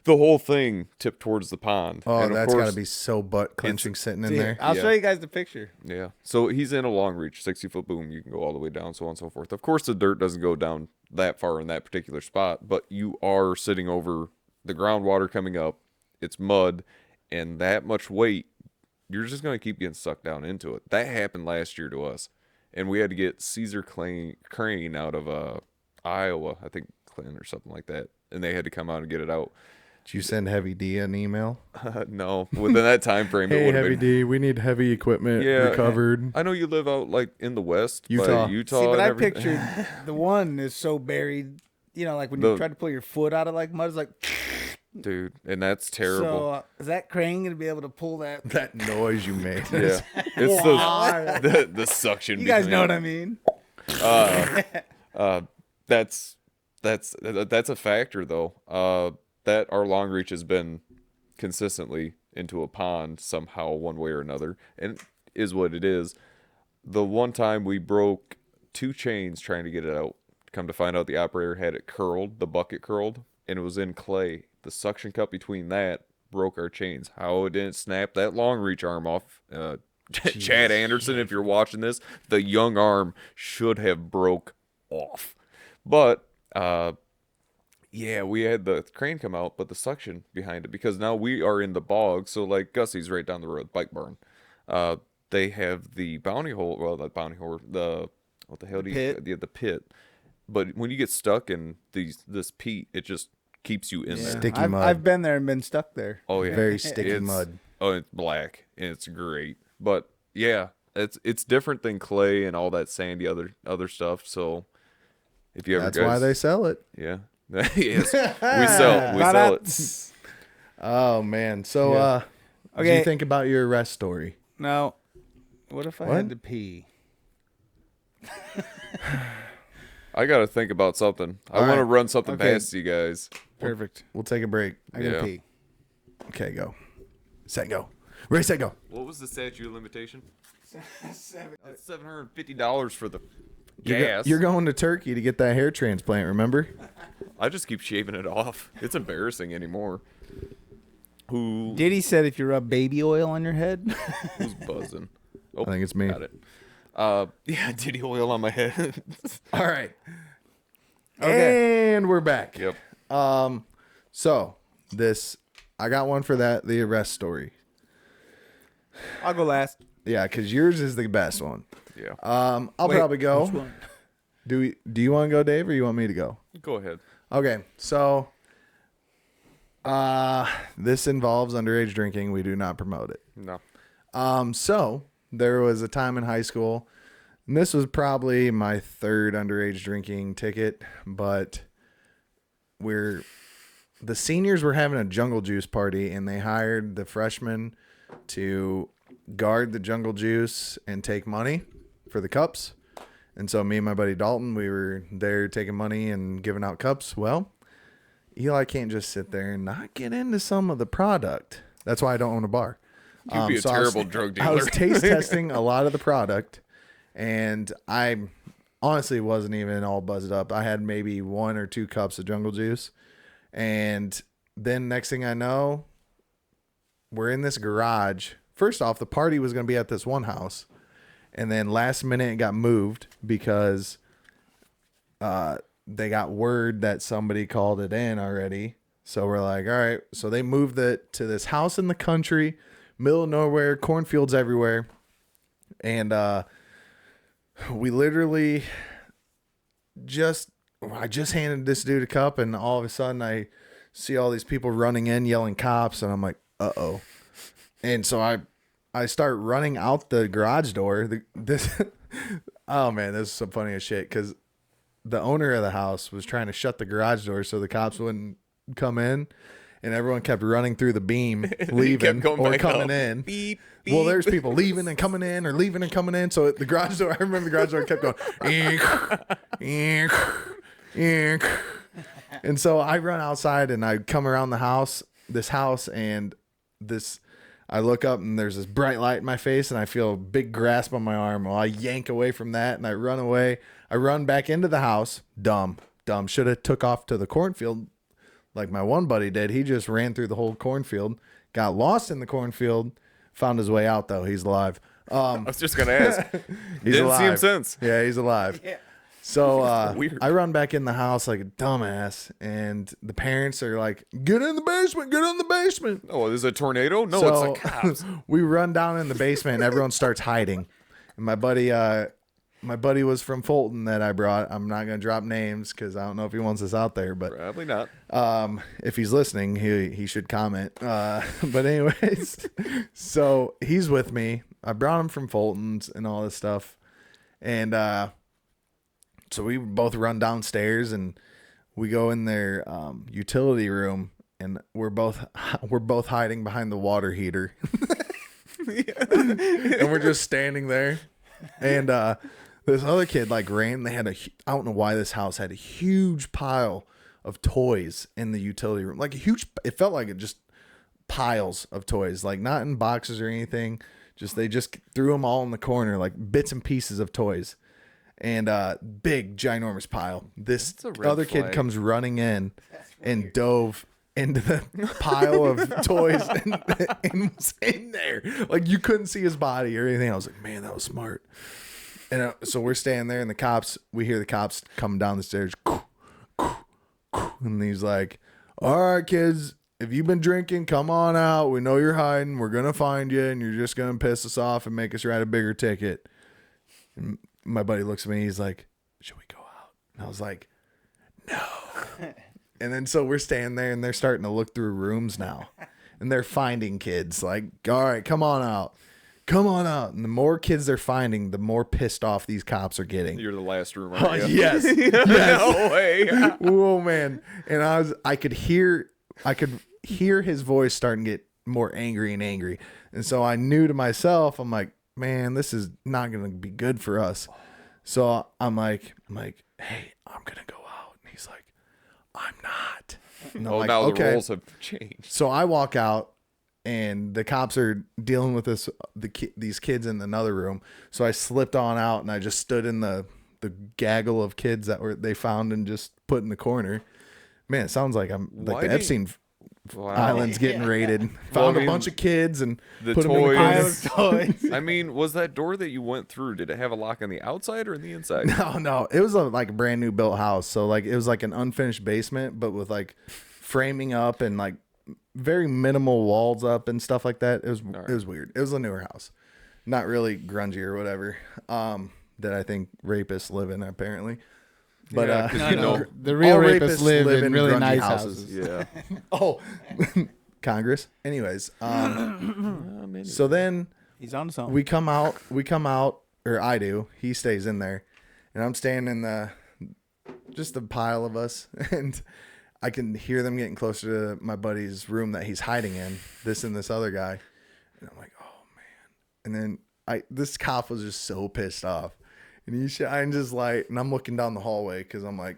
The whole thing tipped towards the pond. Oh, And of that's got course- to be so butt clenching sitting in See, there. I'll Yeah. show you guys the picture. Yeah. So he's in a long reach, 60-foot boom. You can go all the way down, so on and so forth. Of course, the dirt doesn't go down that far in that particular spot, but you are sitting over the groundwater coming up. It's mud, and that much weight, you're just going to keep getting sucked down into it. That happened last year to us, and we had to get Caesar Crane out of Iowa, I think Clinton or something like that, and they had to come out and get it out. Did you send Heavy D an email? No, within that time frame, it Hey, would have Heavy been. D, we need heavy equipment Yeah. recovered. I know you live out like in the west, Utah. by Utah. See, but and I everything. pictured the one is so buried. You know, like when The- you try to pull your foot out of like mud, it's like. Dude, and that's terrible. So is that crane gonna be able to pull that? That noise you made. Yeah, it's the suction. You guys know behind what I mean. That's a factor though. That our long reach has been consistently into a pond somehow, one way or another, and is what it is. The one time we broke 2 chains trying to get it out. Come to find out, the operator had it curled, the bucket curled, and it was in clay. The suction cup between that broke our chains. How it didn't snap that long reach arm off. Chad Anderson, if you're watching this, the young arm should have broke off. But yeah, we had the crane come out, but the suction behind it, because now we are in the bog. So like Gussie's right down the road, Bike Barn. They have the bounty hole. Well, not bounty hole. The what the hell do you? pit? Yeah, the pit. But when you get stuck in this peat, it just keeps you in there. Sticky I've, mud. I've been there and been stuck there. Oh yeah, Very sticky It's- mud. Oh, it's black and it's great. But yeah, it's different than clay and all that sandy other stuff. So if you ever That's guys, why they sell it. yeah, yes, we sell it. Oh man. So Yeah. what do Okay. you think about your arrest story? Now, what if I What? had to pee? I gotta think about something. I All want to right. run something Okay. past you guys. Perfect. We'll take a break. I gotta Yeah. pee. Okay, go. Set, go. Ready, set, go. What was the statute of limitation? $7. It's $750 for the You're, gas. you're going to Turkey to get that hair transplant, remember? I just keep shaving it off. It's embarrassing anymore. Diddy said if you rub baby oil on your head. Who's buzzing? Oh, I think it's me. got it. Yeah, Diddy oil on my head. All right. Okay. And we're back. Yep. So this, I got one for that, the arrest story. I'll go last. Yeah, because yours is the best one. Yeah. I'll Wait, probably which go. one? Do you want to go, Dave, or you want me to go? Go ahead. Okay, so this involves underage drinking. We do not promote it. No. So there was a time in high school, and this was probably my third underage drinking ticket, but the seniors were having a jungle juice party, and they hired the freshmen to guard the jungle juice and take money for the cups. And so me and my buddy Dalton, we were there taking money and giving out cups. Well, Eli can't just sit there and not get into some of the product. That's why I don't own a bar. You'd be a So terrible drug dealer. I was taste testing a lot of the product, and I honestly wasn't even all buzzed up. I had maybe 1 or 2 cups of jungle juice. And then next thing I know, we're in this garage. First off, the party was going to be at this one house. And then last minute it got moved because they got word that somebody called it in already. So we're like, all right. So they moved it to this house in the country, middle of nowhere, cornfields everywhere. And we literally I just handed this dude a cup, and all of a sudden I see all these people running in, yelling cops, and I'm like, uh-oh. And so I start running out the garage door. Oh man, this is some funny as shit, because the owner of the house was trying to shut the garage door so the cops wouldn't come in, and everyone kept running through the beam, leaving or coming in. Beep, Well, beep. there's people leaving and coming in, or leaving and coming in. So the garage door, I remember the garage door kept going, eek, eek, eek. And so I run outside and I come around this house, and I look up and there's this bright light in my face, and I feel a big grasp on my arm. Well, I yank away from that and I run away. I run back into the house. Dumb. Should have took off to the cornfield like my one buddy did. He just ran through the whole cornfield, got lost in the cornfield, found his way out though. He's alive. I was just going to ask. He's Didn't alive. see him since. Yeah, he's alive. Yeah. So Weird. I run back in the house like a dumbass, and the parents are like, "Get in the basement! Get in the basement!" Oh, there's a tornado? No, So it's the cops. we run down in the basement, and everyone starts hiding. And my buddy was from Fulton that I brought. I'm not gonna drop names because I don't know if he wants us out there, but Probably not. if he's listening, he should comment. But anyways, so he's with me. I brought him from Fulton's and all this stuff, and so we both run downstairs and we go in their utility room, and we're both hiding behind the water heater, and we're just standing there. And this other kid ran. They had I don't know why this house had a huge pile of toys in the utility room, like a huge. It felt like it just piles of toys, like not in boxes or anything. They just threw them all in the corner, like bits and pieces of toys. And big ginormous pile. This That's a red other kid flag. comes running in and dove into the pile of toys and was in there. Like you couldn't see his body or anything. I was like, man, that was smart. And so we're standing there, and we hear the cops coming down the stairs. And he's like, all right, kids, if you've been drinking, come on out. We know you're hiding. We're going to find you, and you're just going to piss us off and make us write a bigger ticket. And my buddy looks at me. He's like, should we go out? And I was like, no. And then so we're standing there, and they're starting to look through rooms now. And they're finding kids. Like, all right, come on out. Come on out. And the more kids they're finding, the more pissed off these cops are getting. You're the last room, Oh, aren't you? yes. No way. Oh, man. And I could hear his voice starting to get more angry and angry. And so I knew to myself, I'm like, man, this is not going to be good for us. So I'm like, hey, I'm going to go out. And he's like, I'm not. And I'm Oh, like, now okay. the rules have changed. So I walk out, and the cops are dealing with these kids in another room. So I slipped on out and I just stood in the gaggle of kids that they found and just put in the corner. Man, it sounds like I'm like the Epstein Island's getting raided. Found a bunch of kids and the put them in the toys. corner. Toys. I mean, was that door that you went through, did it have a lock on the outside or on the inside? No, it was like a brand new built house. So like it was like an unfinished basement, but with like framing up and like very minimal walls up and stuff like that. It was weird. It was a newer house, not really grungy or whatever. That I think rapists live in apparently. But no. The real all rapists live in really grungy nice houses. Yeah. Oh, Congress. Anyways, so then He's on his own. we come out, or I do. He stays in there, and I'm staying in just a pile of us, and I can hear them getting closer to my buddy's room that he's hiding in. This and this other guy, and I'm like, oh man. And then this cop was just so pissed off, and he shines his light, and I'm looking down the hallway because I'm like,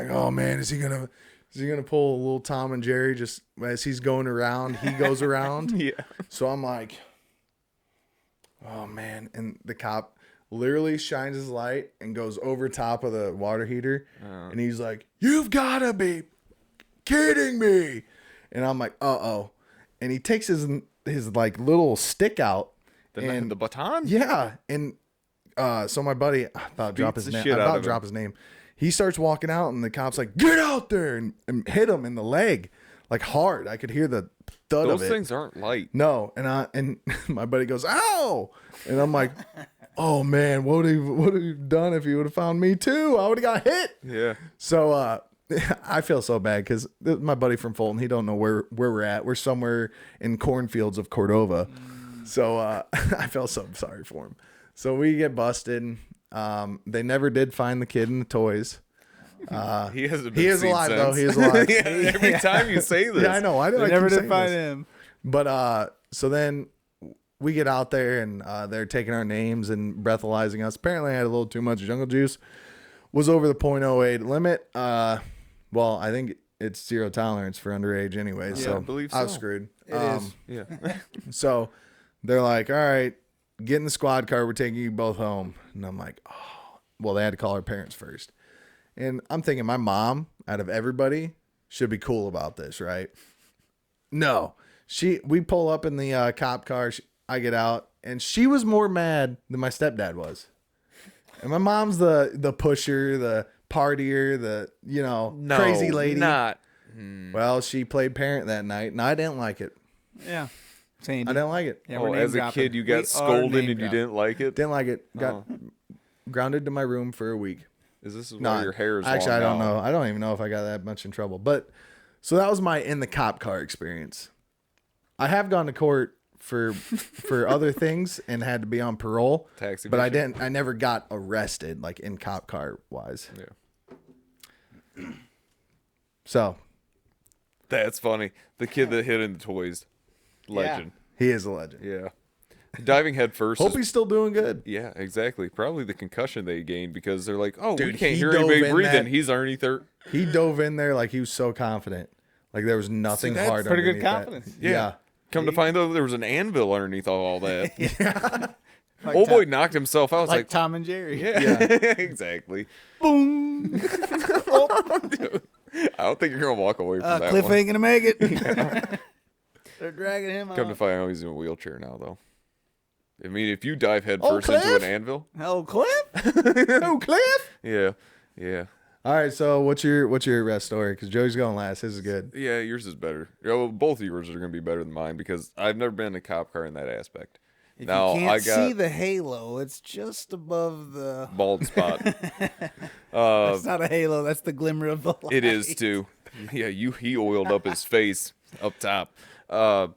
oh man, is he gonna pull a little Tom and Jerry just as he's going around? He goes around. Yeah. So I'm like, oh man. And the cop literally shines his light and goes over top of the water heater. And he's like, you've got to be kidding me. And I'm like, uh-oh. And he takes his like little stick out. The baton? Yeah. And so my buddy, I about to drop his name. He starts walking out, and the cop's like, get out there, and hit him in the leg, like hard. I could hear the thud of it. Those things aren't light. No, and my buddy goes, ow! And I'm like, oh man, what would he done if he would have found me too? I would have got hit. Yeah. So I feel so bad because my buddy from Fulton, he don't know where we're at. We're somewhere in cornfields of Cordova. So I felt so sorry for him. So we get busted. They never did find the kid in the toys. He hasn't been He is seen alive since. though. He is alive. Yeah, every time you say this. Yeah, I know. I They keep never did saying find this. him. But so then we get out there and they're taking our names and breathalyzing us. Apparently I had a little too much jungle juice. Was over the .08 limit. Well, I think it's 0 tolerance for underage anyway. Yeah, So I believe I was so. screwed. It is. Yeah. So they're like, all right, get in the squad car. We're taking you both home. And I'm like, oh. Well, they had to call our parents first. And I'm thinking my mom, out of everybody, should be cool about this, right? No. We pull up in the cop car. I get out, and she was more mad than my stepdad was. And my mom's the pusher, the partier, crazy lady. Not. Well, she played parent that night, and I didn't like it. Yeah. Sandy. I didn't like it. Yeah, we're name As a dropping. kid, you We got are scolded name and you dropping. didn't like it? Didn't like it. Got grounded to my room for a week. Is this why No, your hair is actually, long I don't now? know. I don't even know if I got that much in trouble. But so that was my in the cop car experience. I have gone to court for other things and had to be on parole. Taxi but I evasion? didn't. I never got arrested like in cop car wise. Yeah. So That's funny. The kid that hid in the toys. Legend. he is a legend. Yeah. Diving head first. Hope he's still doing good. Yeah, exactly. Probably the concussion they gained because they're like, oh, Dude, we can't he hear dove anybody in breathing. that- He's Ernie He dove in there like he was so confident. Like there was nothing that's hard. pretty good underneath that. confidence. Yeah. Come to find out there was an anvil underneath all that. Like Old boy Tom- knocked himself out. I was like like, Tom and Jerry. yeah, exactly. Boom. Dude, I don't think you're gonna walk away from that Cliff one. ain't gonna make it. They're dragging him Come to out. find out he's in a wheelchair now, though. I mean, if you dive head Oh, first into Cliff? an anvil, Oh, Cliff? Oh, Cliff. yeah. All right. So what's your arrest story? Because Joey's going last. His is good. Yeah, yours is better. Well, both of yours are going to be better than mine because I've never been in a cop car in that aspect. If Now, you can't I got see the halo, it's just above the... bald spot. That's not a halo. That's the glimmer of the light. It is too. Yeah, he oiled up his face up top. Like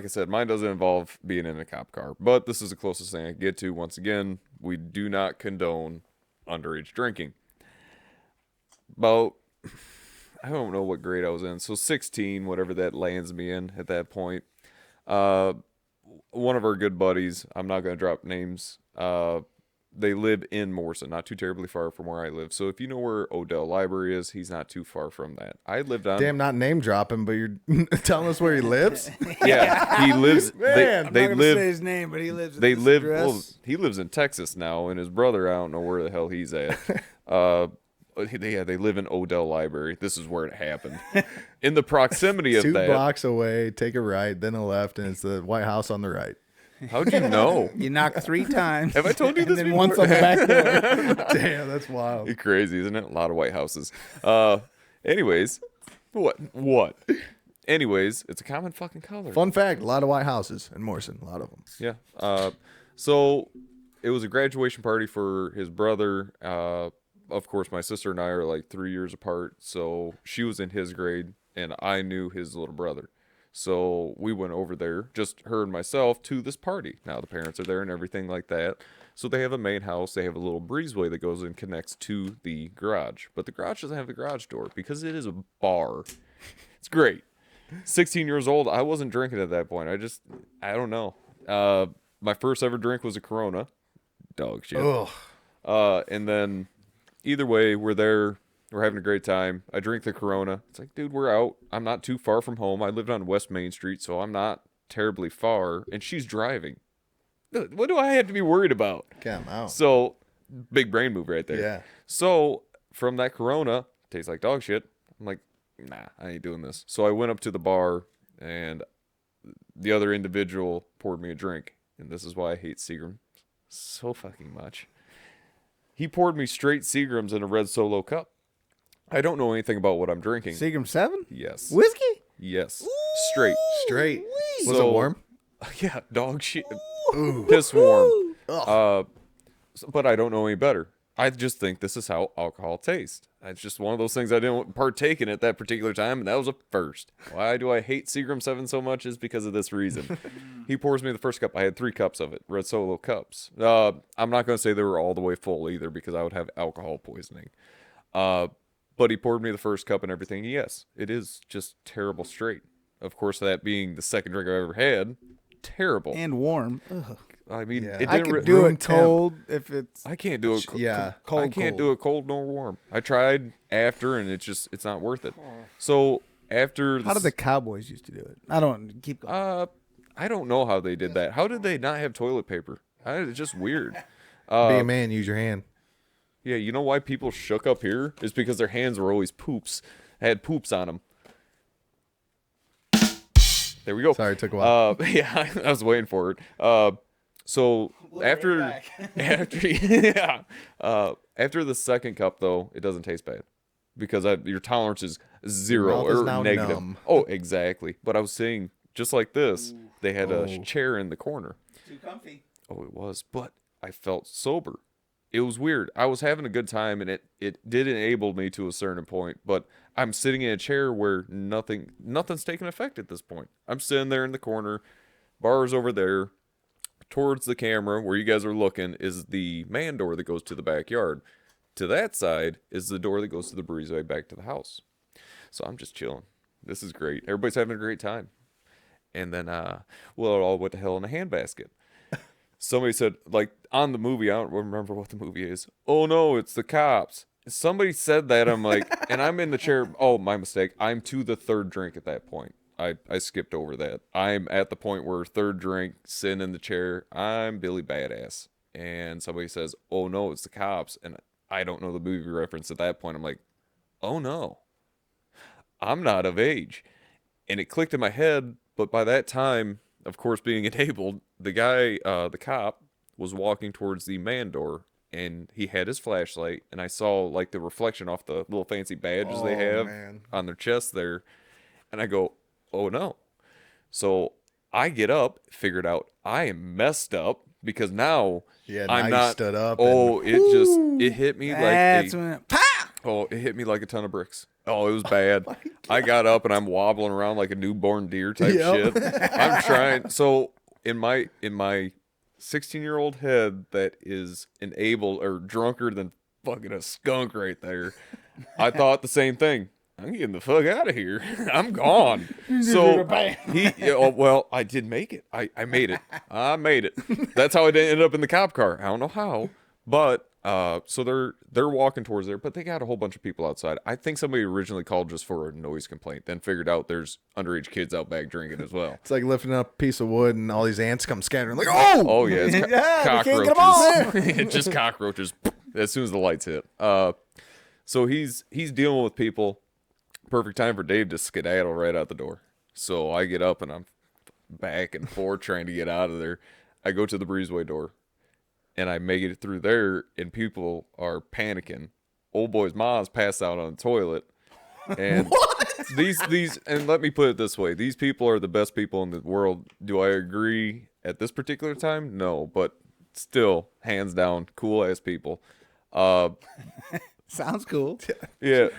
I said, mine doesn't involve being in a cop car, but this is the closest thing I can get to. Once again, we do not condone underage drinking. About, I don't know what grade I was in, so 16, whatever that lands me in at that point. One of our good buddies, I'm not going to drop names, they live in Morrison, not too terribly far from where I live. So if you know where Odell Library is, he's not too far from that. I lived on. Damn, not name dropping, but you're telling us where he lives. Yeah, he lives. Man, I'm they not gonna live. say his name, but he lives. At They this live. address. Well, he lives in Texas now, and his brother, I don't know where the hell he's at. They live in Odell Library. This is where it happened. In the proximity of 2 that. blocks away, take a right, then a left, and it's the White House on the right. How'd you know? You knock 3 times. Have I told you and this then before? once on the back door. Damn, that's wild. You're crazy, isn't it? A lot of White Houses. Anyways, what? Anyways, it's a common fucking color. Fun fact, a lot of White Houses in Morrison, a lot of them. Yeah. So it was a graduation party for his brother. Of course, my sister and I are like 3 years apart, so she was in his grade, and I knew his little brother. So we went over there, just her and myself, to this party. Now the parents are there and everything like that. So they have a main house. They have a little breezeway that goes and connects to the garage. But the garage doesn't have the garage door because it is a bar. It's great. 16 years old. I wasn't drinking at that point. I don't know. My first ever drink was a Corona. Dog shit. Ugh. And then either way, we're there. We're having a great time. I drink the Corona. It's like, dude, we're out. I'm not too far from home. I lived on West Main Street, so I'm not terribly far. And she's driving. What do I have to be worried about? Come out. So, big brain move right there. Yeah. So, from that Corona, tastes like dog shit. I'm like, nah, I ain't doing this. So I went up to the bar, and the other individual poured me a drink. And this is why I hate Seagram so fucking much. He poured me straight Seagrams in a red Solo cup. I don't know anything about what I'm drinking. Seagram 7? Yes. Whiskey? Yes. Straight. Straight. Was So- it warm? Yeah, dog shit. Ooh. Piss warm. Ugh. But I don't know any better. I just think this is how alcohol tastes. It's just one of those things I didn't partake in at that particular time, and that was a first. Why do I hate Seagram 7 so much is because of this reason. He pours me the first cup. I had 3 cups of it, red Solo cups. I'm not going to say they were all the way full either because I would have alcohol poisoning. But he poured me the first cup and everything. Yes, it is just terrible straight. Of course, that being the second drink I've ever had, terrible. And warm. Ugh. I mean, Yeah. it I didn't could re- do room it temp. cold if it's. I can't do it. Yeah. Cold, I can't cold. do it cold nor warm. I tried after, and it's not worth it. So after, How did the Cowboys used to do it? I don't keep going. I don't know how they did that. How did they not have toilet paper? It's just weird. Be a man, use your hand. Yeah, you know why people shook up here? Is because their hands were always poops. Had poops on them. There we go. Sorry, it took a while. Yeah, I was waiting for it. So after after the second cup though, it doesn't taste bad because your tolerance is zero Your mouth is or now negative. numb. Oh, exactly. But I was saying, just like this, they had a chair in the corner. Too comfy. Oh, it was, but I felt sober. It was weird. I was having a good time, and it did enable me to a certain point, but I'm sitting in a chair where nothing's taking effect at this point. I'm sitting there in the corner, bar's over there. Towards the camera where you guys are looking is the man door that goes to the backyard. To that side is the door that goes to the breezeway back to the house. So I'm just chilling. This is great. Everybody's having a great time. And then, well, it all went to hell in a handbasket. Somebody said, like, on the movie, I don't remember what the movie is. Oh, no, it's the cops. Somebody said that. I'm like, and I'm in the chair. Oh, my mistake. I'm to the third drink at that point. I skipped over that. I'm at the point where third drink, sitting in the chair. I'm Billy Badass. And somebody says, oh, no, it's the cops. And I don't know the movie reference at that point. I'm like, oh, no. I'm not of age. And it clicked in my head. But by that time, of course, being enabled, the guy, the cop, was walking towards the man door. And he had his flashlight. And I saw, like, the reflection off the little fancy badges they have on their chest there. And I go, oh, no. So I get up, figured out I am messed up because now I'm you not stood up. Oh, it hit me That's like when pow! it hit me like a ton of bricks. Oh, it was bad. I got up and I'm wobbling around like a newborn deer type Yep. shit. I'm trying. So in my 16-year-old head that is enabled or drunker than fucking a skunk right there, I thought the same thing. I'm getting the fuck out of here. I'm gone. So I did make it. I made it. I made it. That's how I ended up in the cop car. I don't know how, But so they're walking towards there, but they got a whole bunch of people outside. I think somebody originally called just for a noise complaint, then figured out there's underage kids out back drinking as well. It's like lifting up a piece of wood and all these ants come scattering. Like, oh! Oh yeah, it's Yeah, we can't get 'em all. cockroaches. Just cockroaches as soon as the lights hit. So he's dealing with people. Perfect time for Dave to skedaddle right out the door. So I get up and I'm back and forth trying to get out of there. I go to the breezeway door and I make it through there, and people are panicking. Old boy's mom's passed out on the toilet. And these and let me put it this way, these people are the best people in the world. Do I agree at this particular time? No, but still, hands down, cool ass people. Sounds cool. Yeah.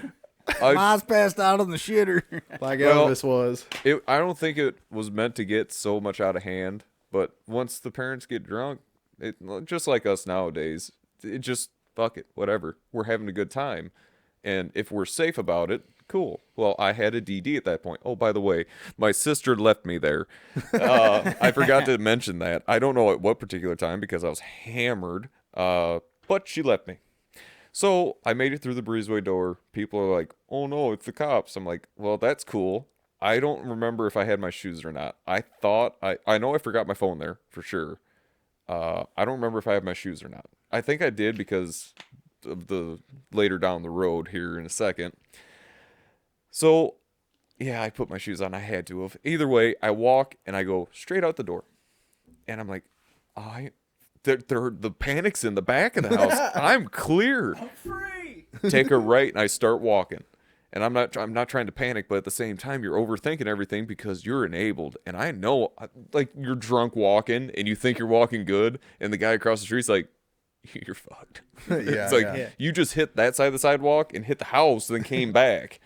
Mine's passed out on the shitter. Like Well- Elvis was. I don't think it was meant to get so much out of hand, but once the parents get drunk, it just like us nowadays, it just fuck it, whatever. We're having a good time, and if we're safe about it, cool. Well, I had a DD at that point. Oh, by the way, my sister left me there. I forgot to mention that. I don't know at what particular time because I was hammered, but she left me. So I made it through the breezeway door. People are like, "Oh no, it's the cops." I'm like, "Well, that's cool." I don't remember if I had my shoes or not. I thought I know I forgot my phone there for sure. I don't remember if I had my shoes or not. I think I did because of the later down the road here in a second. So yeah, I put my shoes on. I had to have. Either way, I walk and I go straight out the door, and I'm like, the panic's in the back of the house. I'm clear. Free. Take a right, and I start walking. And I'm not trying to panic, but at the same time, you're overthinking everything because you're enabled. And I know, like, you're drunk walking, and you think you're walking good, and the guy across the street's like, "You're fucked." Yeah, It's like yeah. you just hit that side of the sidewalk and hit the house, then came back.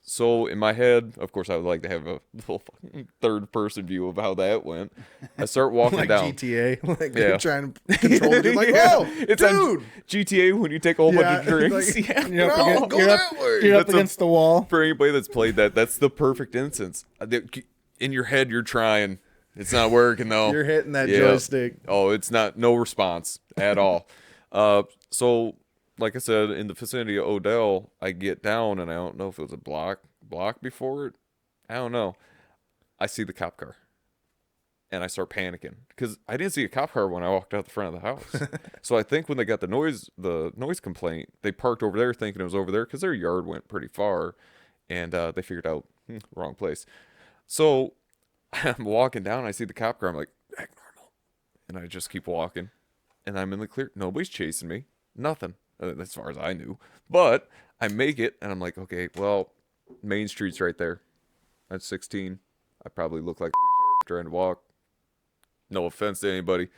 So in my head, of course, I would like to have a little fucking third-person view of how that went. I start walking Like down. GTA. Like Yeah. they're trying to control the dude. Like, Yeah. whoa, It's on dude. GTA when you take a whole bunch of Yeah, drinks. like- Yeah. You're up, No, against, go you're up, that way. you're up That's a- against the wall. For anybody that's played that, that's the perfect instance. In your head, you're trying. It's not working though. You're hitting that Yeah. joystick. Oh, it's not. No response at all. So like I said, in the vicinity of Odell, I get down and I don't know if it was a block before it. I don't know. I see the cop car. And I start panicking because I didn't see a cop car when I walked out the front of the house. So I think when they got the noise complaint, they parked over there thinking it was over there because their yard went pretty far, and they figured out wrong place. So I'm walking down, I see the cop car, I'm like, act normal, and I just keep walking, and I'm in the clear. Nobody's chasing me, nothing as far as I knew. But I make it, and I'm like, okay, well, Main Street's right there. That's 16. I probably look like trying to walk. No offense to anybody.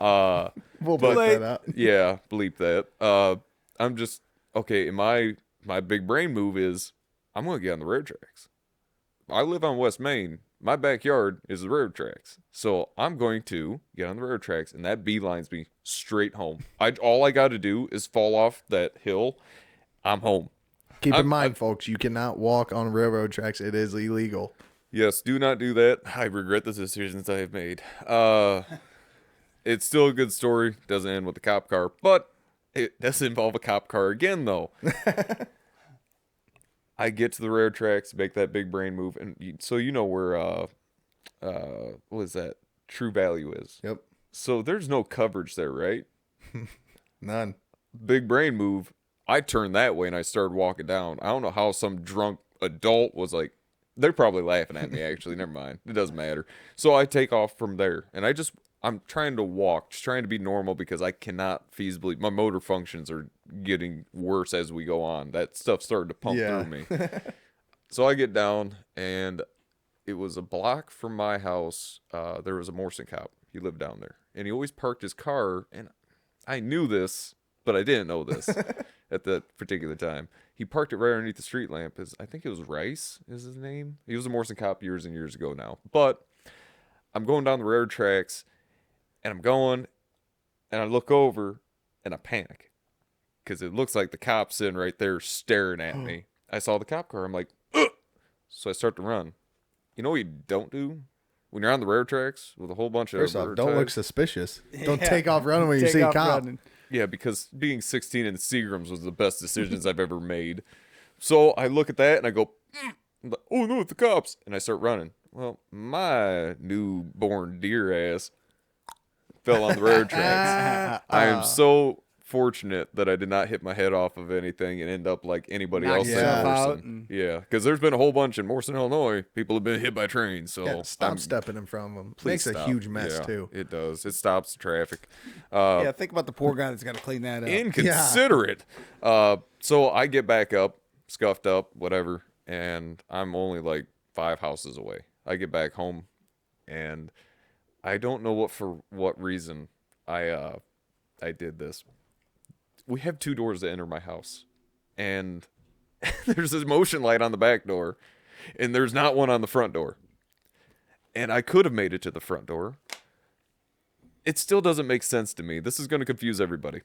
We'll But- put that out. Yeah, bleep that. I'm just okay. My big brain move is I'm gonna get on the railroad tracks. I live on West Main. My backyard is the railroad tracks, so I'm going to get on the railroad tracks, and that beelines me straight home. All I got to do is fall off that hill. I'm home. Keep in I'm- mind, folks, you cannot walk on railroad tracks. It is illegal. Yes, do not do that. I regret the decisions I have made. It's still a good story. Doesn't end with a cop car, but it does involve a cop car again, though. I get to the railroad tracks, make that big brain move, and so you know where what is that? True Value is. Yep. So there's no coverage there, right? None. Big brain move. I turned that way and I started walking down. I don't know how some drunk adult was like, they're probably laughing at me actually. Never mind. It doesn't matter. So I take off from there and I'm trying to walk, just trying to be normal because I cannot feasibly, my motor functions are getting worse as we go on. That stuff started to pump Yeah. through me. So I get down and it was a block from my house. There was a Morrison cop. He lived down there and he always parked his car. And I knew this, but I didn't know this at that particular time. He parked it right underneath the street lamp. I think it was Rice is his name. He was a Morrison cop years and years ago now. But I'm going down the railroad tracks and I'm going and I look over and I panic because it looks like the cop's sitting right there staring at me. I saw the cop car. I'm like, ugh! So I start to run. You know what you don't do? when you're on the railroad tracks with a whole bunch of First off, bird don't look ties- suspicious. Don't Yeah. take off running when you Take see a off cop. running. Yeah, because being 16 in Seagrams was the best decisions I've ever made. So I look at that and I go, I'm like, oh no, it's the cops. And I start running. Well, my newborn deer ass fell on the railroad tracks. I am so fortunate that I did not hit my head off of anything and end up like anybody Knock else in yourself out Morrison. and- Yeah, because there's been a whole bunch in Morrison, Illinois. People have been hit by trains. So Yeah, stop I'm- stepping in front of them. please Makes a stop. huge mess, Yeah, too. It does. It stops the traffic. Yeah, think about the poor guy that's got to clean that up. Inconsiderate. So I get back up, scuffed up, whatever, and I'm only like 5 houses away. I get back home, and I don't know for what reason I did this. We have 2 doors to enter my house, and there's this motion light on the back door, and there's not one on the front door. And I could have made it to the front door. It still doesn't make sense to me. This is going to confuse everybody.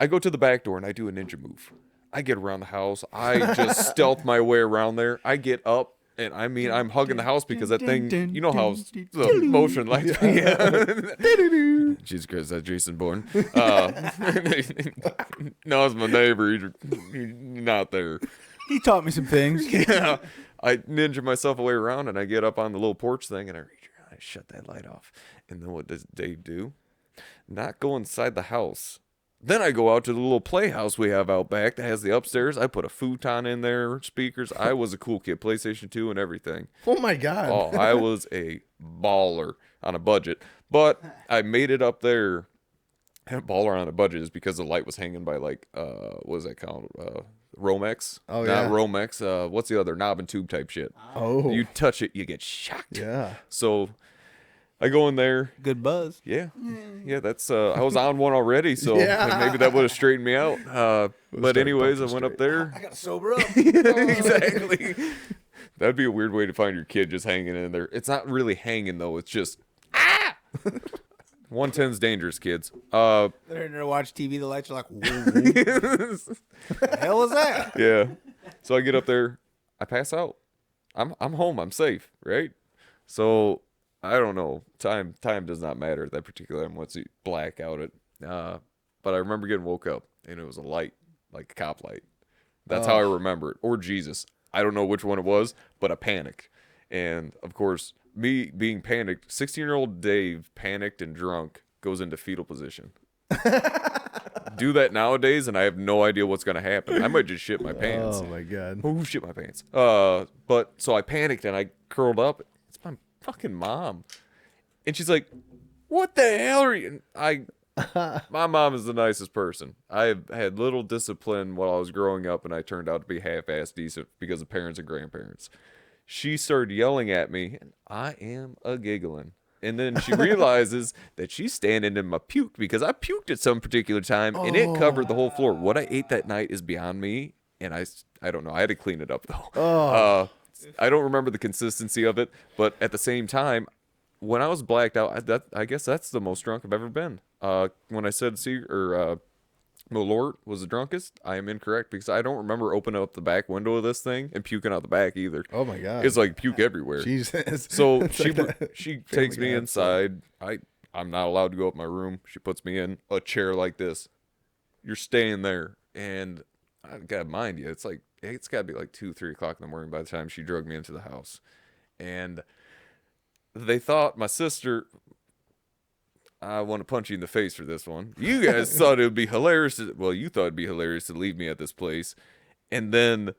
I go to the back door and I do a ninja move. I get around the house. I just stealth my way around there. I get up. And I mean, I'm hugging the house because that thing, you know how the motion lights. Yeah. Jesus Christ, that's Jason Bourne. No, it's my neighbor. He's not there. He taught me some things. Yeah. I ninja myself away around and I get up on the little porch thing and I reach around. I shut that light off. And then what does Dave do? Not go inside the house. Then I go out to the little playhouse we have out back that has the upstairs. I put a futon in there, speakers. I was a cool kid, PlayStation 2 and everything. Oh, my God. Oh, I was a baller on a budget. But I made it up there. And baller on a budget is because the light was hanging by like, what was that called? Romex? Oh, Not yeah. Romex. What's the other? Knob and tube type shit. Oh. You touch it, you get shocked. Yeah. So I go in there. Good buzz. Yeah, that's. I was on one already, so Yeah. maybe that would have straightened me out. But start anyways, I bumping went up there. I got to sober up. Exactly. That'd be a weird way to find your kid just hanging in there. It's not really hanging though. It's just 110's dangerous, kids. They're in there to watch TV. The lights are like, whoa, the hell is that? Yeah. So I get up there. I pass out. I'm home. I'm safe, right? So I don't know. Time does not matter at that particular time once you black out it. But I remember getting woke up and it was a light, like a cop light. That's how I remember it. Or Jesus. I don't know which one it was, but I panicked. And of course, me being panicked, 16-year-old Dave, panicked and drunk, goes into fetal position. Do that nowadays, and I have no idea what's going to happen. I might just shit my pants. Oh, my God. Oh, shit my pants. But so I panicked and I curled up. It's my fucking mom. And she's like, what the hell are you? My mom is the nicest person. I've had little discipline while I was growing up, and I turned out to be half-assed decent because of parents and grandparents. She started yelling at me, and I am a giggling. And then she realizes that she's standing in my puke because I puked at some particular time, and it covered the whole floor. What I ate that night is beyond me, and I don't know. I had to clean it up, though. I don't remember the consistency of it, but at the same time, when I was blacked out, I guess that's the most drunk I've ever been. When I said Malort was the drunkest, I am incorrect because I don't remember opening up the back window of this thing and puking out the back either. Oh, my God. It's like puke everywhere. Jesus. So It's she like that she takes me Guy inside. I'm not allowed to go up my room. She puts me in a chair like this. You're staying there, and I gotta mind you, it's gotta be like 2-3 o'clock in the morning by the time she drugged me into the house, and they thought my sister. I want to punch you in the face for this one. You guys thought it would be hilarious. You thought it'd be hilarious to leave me at this place and then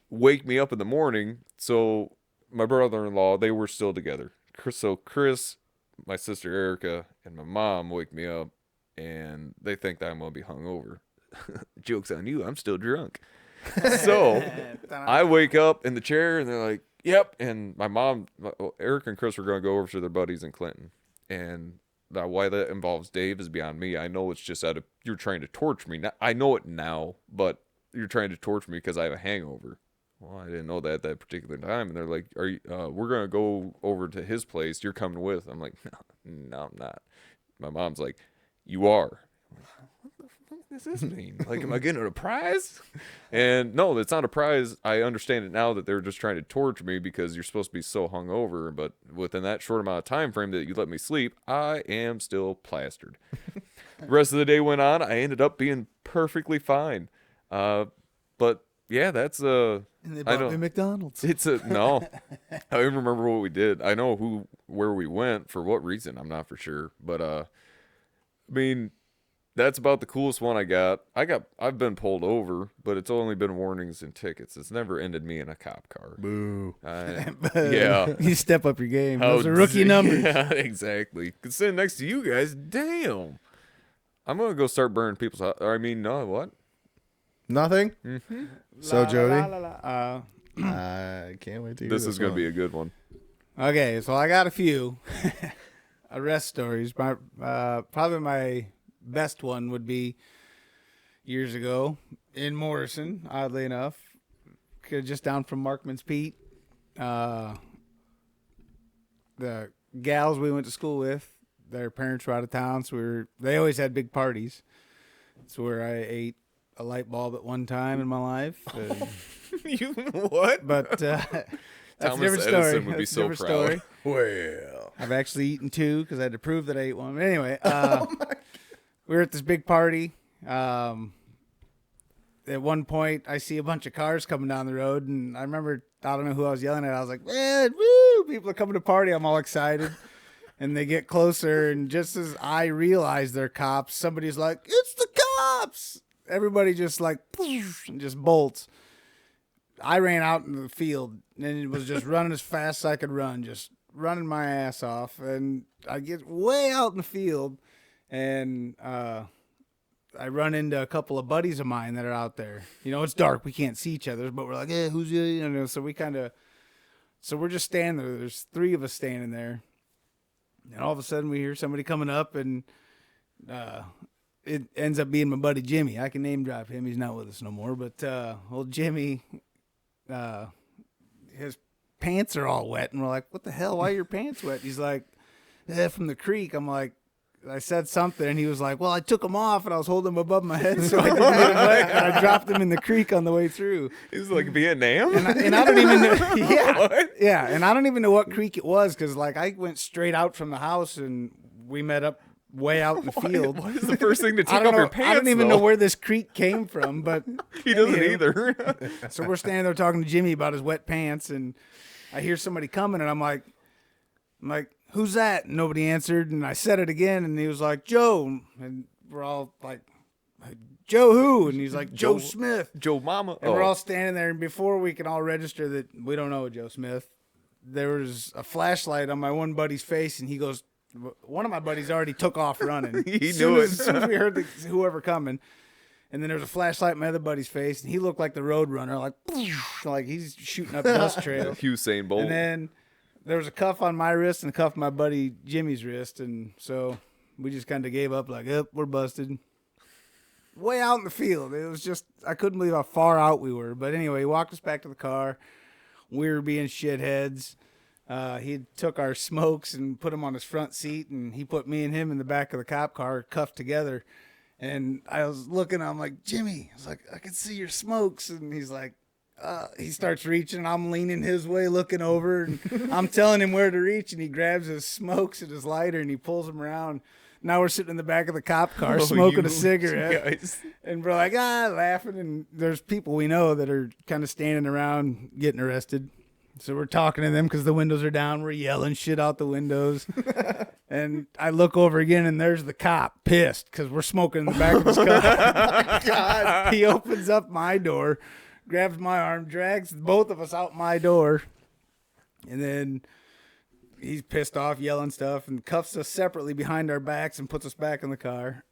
wake me up in the morning. So my brother-in-law, they were still together. So Chris, my sister Erica, and my mom wake me up and they think that I'm going to be hungover. Joke's on you. I'm still drunk. So I wake up in the chair and they're like, yep. And my mom, Erica and Chris were going to go over to their buddies in Clinton. And why that involves Dave is beyond me. I know it's just you're trying to torture me. I know it now, but you're trying to torture me because I have a hangover. Well, I didn't know that at that particular time. And they're like, we're going to go over to his place. You're coming with. I'm like, no, I'm not. My mom's like, you are. does this mean? Like, am I getting a prize? And no, it's not a prize. I understand it now that they're just trying to torture me because you're supposed to be so hungover. But within that short amount of time frame that you let me sleep, I am still plastered. The rest of the day went on. I ended up being perfectly fine. But yeah, that's And they I bought me know. McDonald's. It's a no. I don't even remember what we did. I know where we went for what reason. I'm not for sure, but I mean, that's about the coolest one I got. I've been pulled over, but it's only been warnings and tickets. It's never ended me in a cop car. Boo. Yeah. You step up your game. How Those are rookie numbers. Yeah, exactly. 'Cause sitting next to you guys, damn. I'm gonna go start burning people's house. I mean, no, what? Nothing? Mm-hmm. So, Jody, La. I can't wait to hear This is gonna one. be a good one. Okay, so I got a few arrest stories. Probably my best one would be years ago in Morrison, oddly enough, just down from Markman's Pete. The gals we went to school with, their parents were out of town, so they always had big parties. It's where I ate a light bulb at one time in my life. You what? But that's a Thomas different Edison story. would be That's a so different proud. story. Well, I've actually eaten two because I had to prove that I ate one. But anyway, Oh we were at this big party. At one point, I see a bunch of cars coming down the road, and I remember, I don't know who I was yelling at. I was like, man, woo, people are coming to party. I'm all excited. And they get closer, and just as I realize they're cops, somebody's like, it's the cops. Everybody just like, and just bolts. I ran out in the field and it was just running as fast as I could run, just running my ass off. And I get way out in the field and I run into a couple of buddies of mine that are out there. You know, it's dark. We can't see each other, but we're like, hey, who's you? You know, so we're just standing there. There's three of us standing there. And all of a sudden we hear somebody coming up and it ends up being my buddy Jimmy. I can name drop him. He's not with us no more. But old Jimmy, his pants are all wet. And we're like, what the hell? Why are your pants wet? He's like, from the creek. I'm like, I said something. And he was like, well, I took them off and I was holding them above my head so I didn't get them wet. And I dropped them in the creek on the way through. He's like Vietnam. And I don't even know. Yeah. What? Yeah. And I don't even know what creek it was because, like, I went straight out from the house and we met up way out in the field. What is the first thing to I take don't off know. your pants? I don't even know though? where this creek came from, but He doesn't Anywho. either. So we're standing there talking to Jimmy about his wet pants, and I hear somebody coming, and I'm like, who's that? And nobody answered, and I said it again, and he was like, Joe, and we're all like, Joe who? And he's like, Joe Smith. Joe Mama. And we're all standing there, and before we can all register that we don't know Joe Smith, there was a flashlight on my one buddy's face, and he goes, one of my buddies already took off running. He As soon knew as- it. As soon as we heard whoever coming, and then there was a flashlight in my other buddy's face, and he looked like the road runner, like he's shooting up dust trail. Usain Bolt. And then there was a cuff on my wrist and a cuff on my buddy Jimmy's wrist, and so we just kind of gave up, like, yep, we're busted. Way out in the field. It was just, I couldn't believe how far out we were. But anyway, he walked us back to the car. We were being shitheads. He took our smokes and put them on his front seat, and he put me and him in the back of the cop car, cuffed together. And I was looking, I'm like, Jimmy, I was like, I can see your smokes. And he's like, he starts reaching. I'm leaning his way, looking over, and I'm telling him where to reach. And he grabs his smokes and his lighter, and he pulls them around. Now we're sitting in the back of the cop car smoking a cigarette. Guys. And we're like, laughing. And there's people we know that are kind of standing around getting arrested. So we're talking to them because the windows are down. We're yelling shit out the windows. And I look over again, and there's the cop pissed because we're smoking in the back of his car. God. He opens up my door, grabs my arm, drags both of us out my door. And then he's pissed off, yelling stuff, and cuffs us separately behind our backs and puts us back in the car.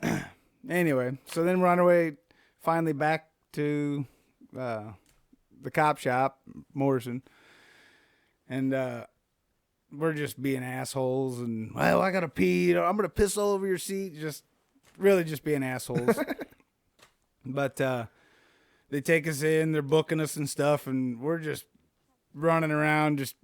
Anyway, so then we're on our way finally back to the cop shop, Morrison. And we're just being assholes. And, well, I got to pee. I'm going to piss all over your seat. Just really just being assholes. But they take us in. They're booking us and stuff. And we're just running around just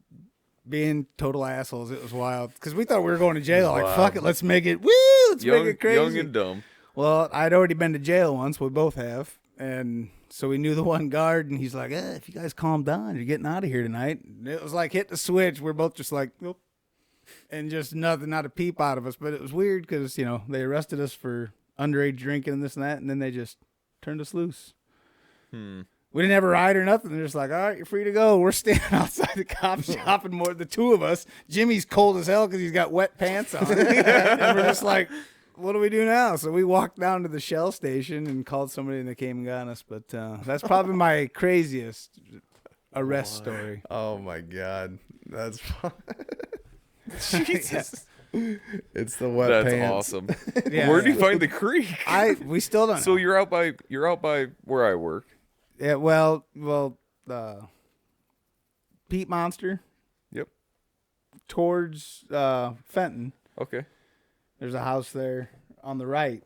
being total assholes. It was wild because we thought we were going to jail. Like, Wow. fuck it, let's make it. Woo, let's make Young, it crazy. young and dumb. Well, I'd already been to jail once. We both have. And so we knew the one guard, and he's like, if you guys calm down, you're getting out of here tonight. And it was like hit the switch. We're both just like, nope. And just nothing, not a peep out of us. But it was weird because, they arrested us for underage drinking and this and that, and then they just turned us loose. We didn't have a ride or nothing. They're just like, all right, you're free to go. We're standing outside the cop shop, and the two of us. Jimmy's cold as hell because he's got wet pants on. And we're just like, what do we do now? So we walked down to the Shell station and called somebody, and they came and got us. But that's probably my craziest arrest story. Oh, my God. That's fun. Jesus. It's the wet That's pants. awesome. Yeah. Where do you find the creek? We still don't know. So you're out by where I work. Yeah, well, Pete Monster Yep. towards Fenton. Okay. There's a house there on the right.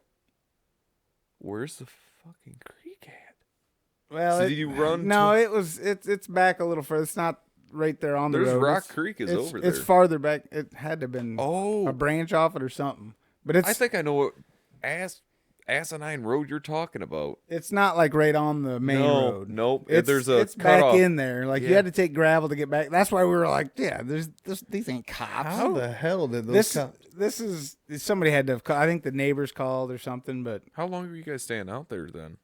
Where's the fucking creek at? Well, So did you run? No, it's back a little further. It's not right there on the There's road. Rock Creek is over there. It's farther back. It had to have been Oh, a branch off it or something. But I think I know what asinine road you're talking about. it's not like right on the main road. Nope. It's, There's a it's back cutoff. in there. Like you Yeah. had to take gravel to get back. That's why we were like, yeah, these ain't cops. How the hell did those This is somebody had to have. I think the neighbors called or something. But How long were you guys staying out there then?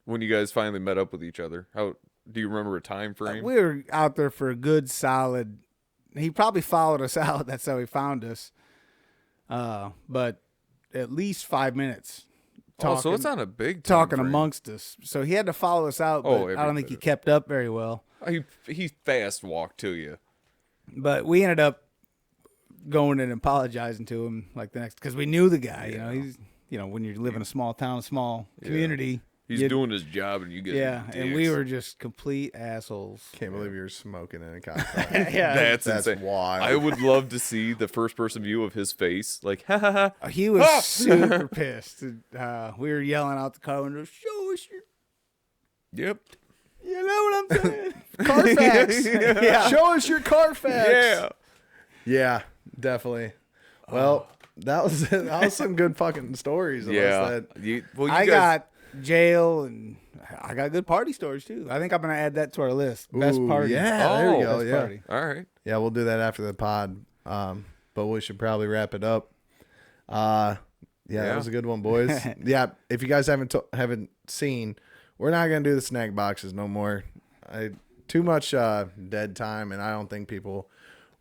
When you guys finally met up with each other? How do you remember a time frame? we were out there for a good solid. He probably followed us out. That's how he found us. But at least 5 minutes. Oh, so it's not a big time talking frame. amongst us. So he had to follow us out. But Oh, I don't every think he bit. kept up very well. He fast walked to you. But we ended up going and apologizing to him like the next because we knew the guy. Yeah. He's when you live in a small town, a small community. He's doing his job, and you get and we were just complete assholes. Can't believe you're smoking in a car. Yeah, That's That's insane. wild. I would love to see the first person view of his face, like ha ha ha. He was super pissed. We were yelling out the car window, "Show us your, Yep. you know what I'm saying, Carfax." Yeah. Show us your Carfax. Yeah. Yeah, definitely. Well, that was some good fucking stories. of us Yeah. that- You I guys, got jail and I got good party stories too. I think I'm gonna add that to our list. Best Ooh, party. yeah, there we Oh, go. Best Yeah. party. all right. Yeah, we'll do that after the pod. But we should probably wrap it up. Yeah, that Yeah. was a good one, boys. Yeah, if you guys haven't seen, we're not gonna do the snack boxes no more. Too much dead time, and I don't think people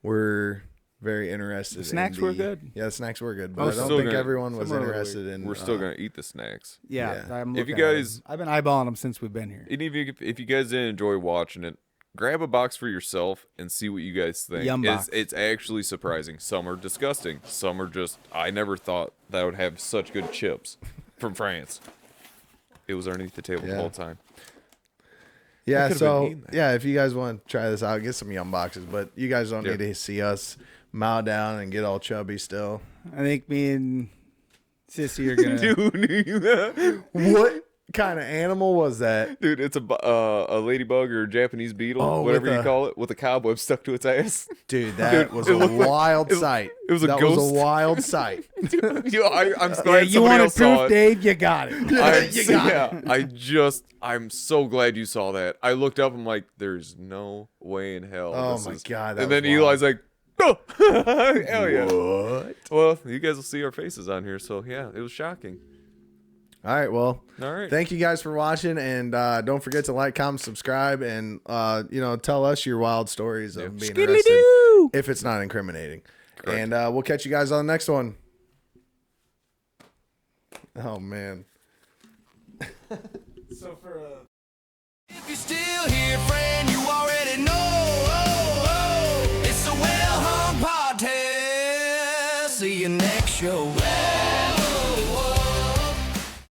were very interested. The snacks were good. Yeah, the snacks were good, We're but I don't still think gonna- everyone was some are interested in. We're still gonna eat the snacks. Yeah, Yeah. I'm If you looking at guys- them. I've been eyeballing them since we've been here. And if you guys didn't enjoy watching it, grab a box for yourself and see what you guys think. Yum box. It's actually surprising. Some are disgusting. Some are just. I never thought that I would have such good chips from France. It was underneath the table the Yeah. whole time. Yeah, could've so been eating that. yeah, if you guys want to try this out, get some yum boxes. But you guys don't need to see us mow down and get all chubby still. I think me and Sissy are gonna. Dude, What kind of animal was that? dude, it's a ladybug or a Japanese beetle, Oh, with whatever you a- call it, with a cobweb stuck to its ass. Dude, that Dude, was it a looked like- wild it- sight. it was a that was ghost. a wild sight. I'm glad Yeah, you somebody wanted else saw proof, it. Dave? You got it. I'm so glad you saw that. I looked up. I'm like, there's no way in hell. Oh this my is... God, that And was then wild. Eli's like, oh, hell yeah. What? Well, you guys will see our faces on here. So yeah, it was shocking. All right, well, All right. thank you guys for watching, and don't forget to like, comment, subscribe, and tell us your wild stories of being arrested Skiddly-doo. if it's not incriminating. Correct. And we'll catch you guys on the next one. Oh man. So for If you're still here, friend, you already know. It's a well-hung podcast. See you next show.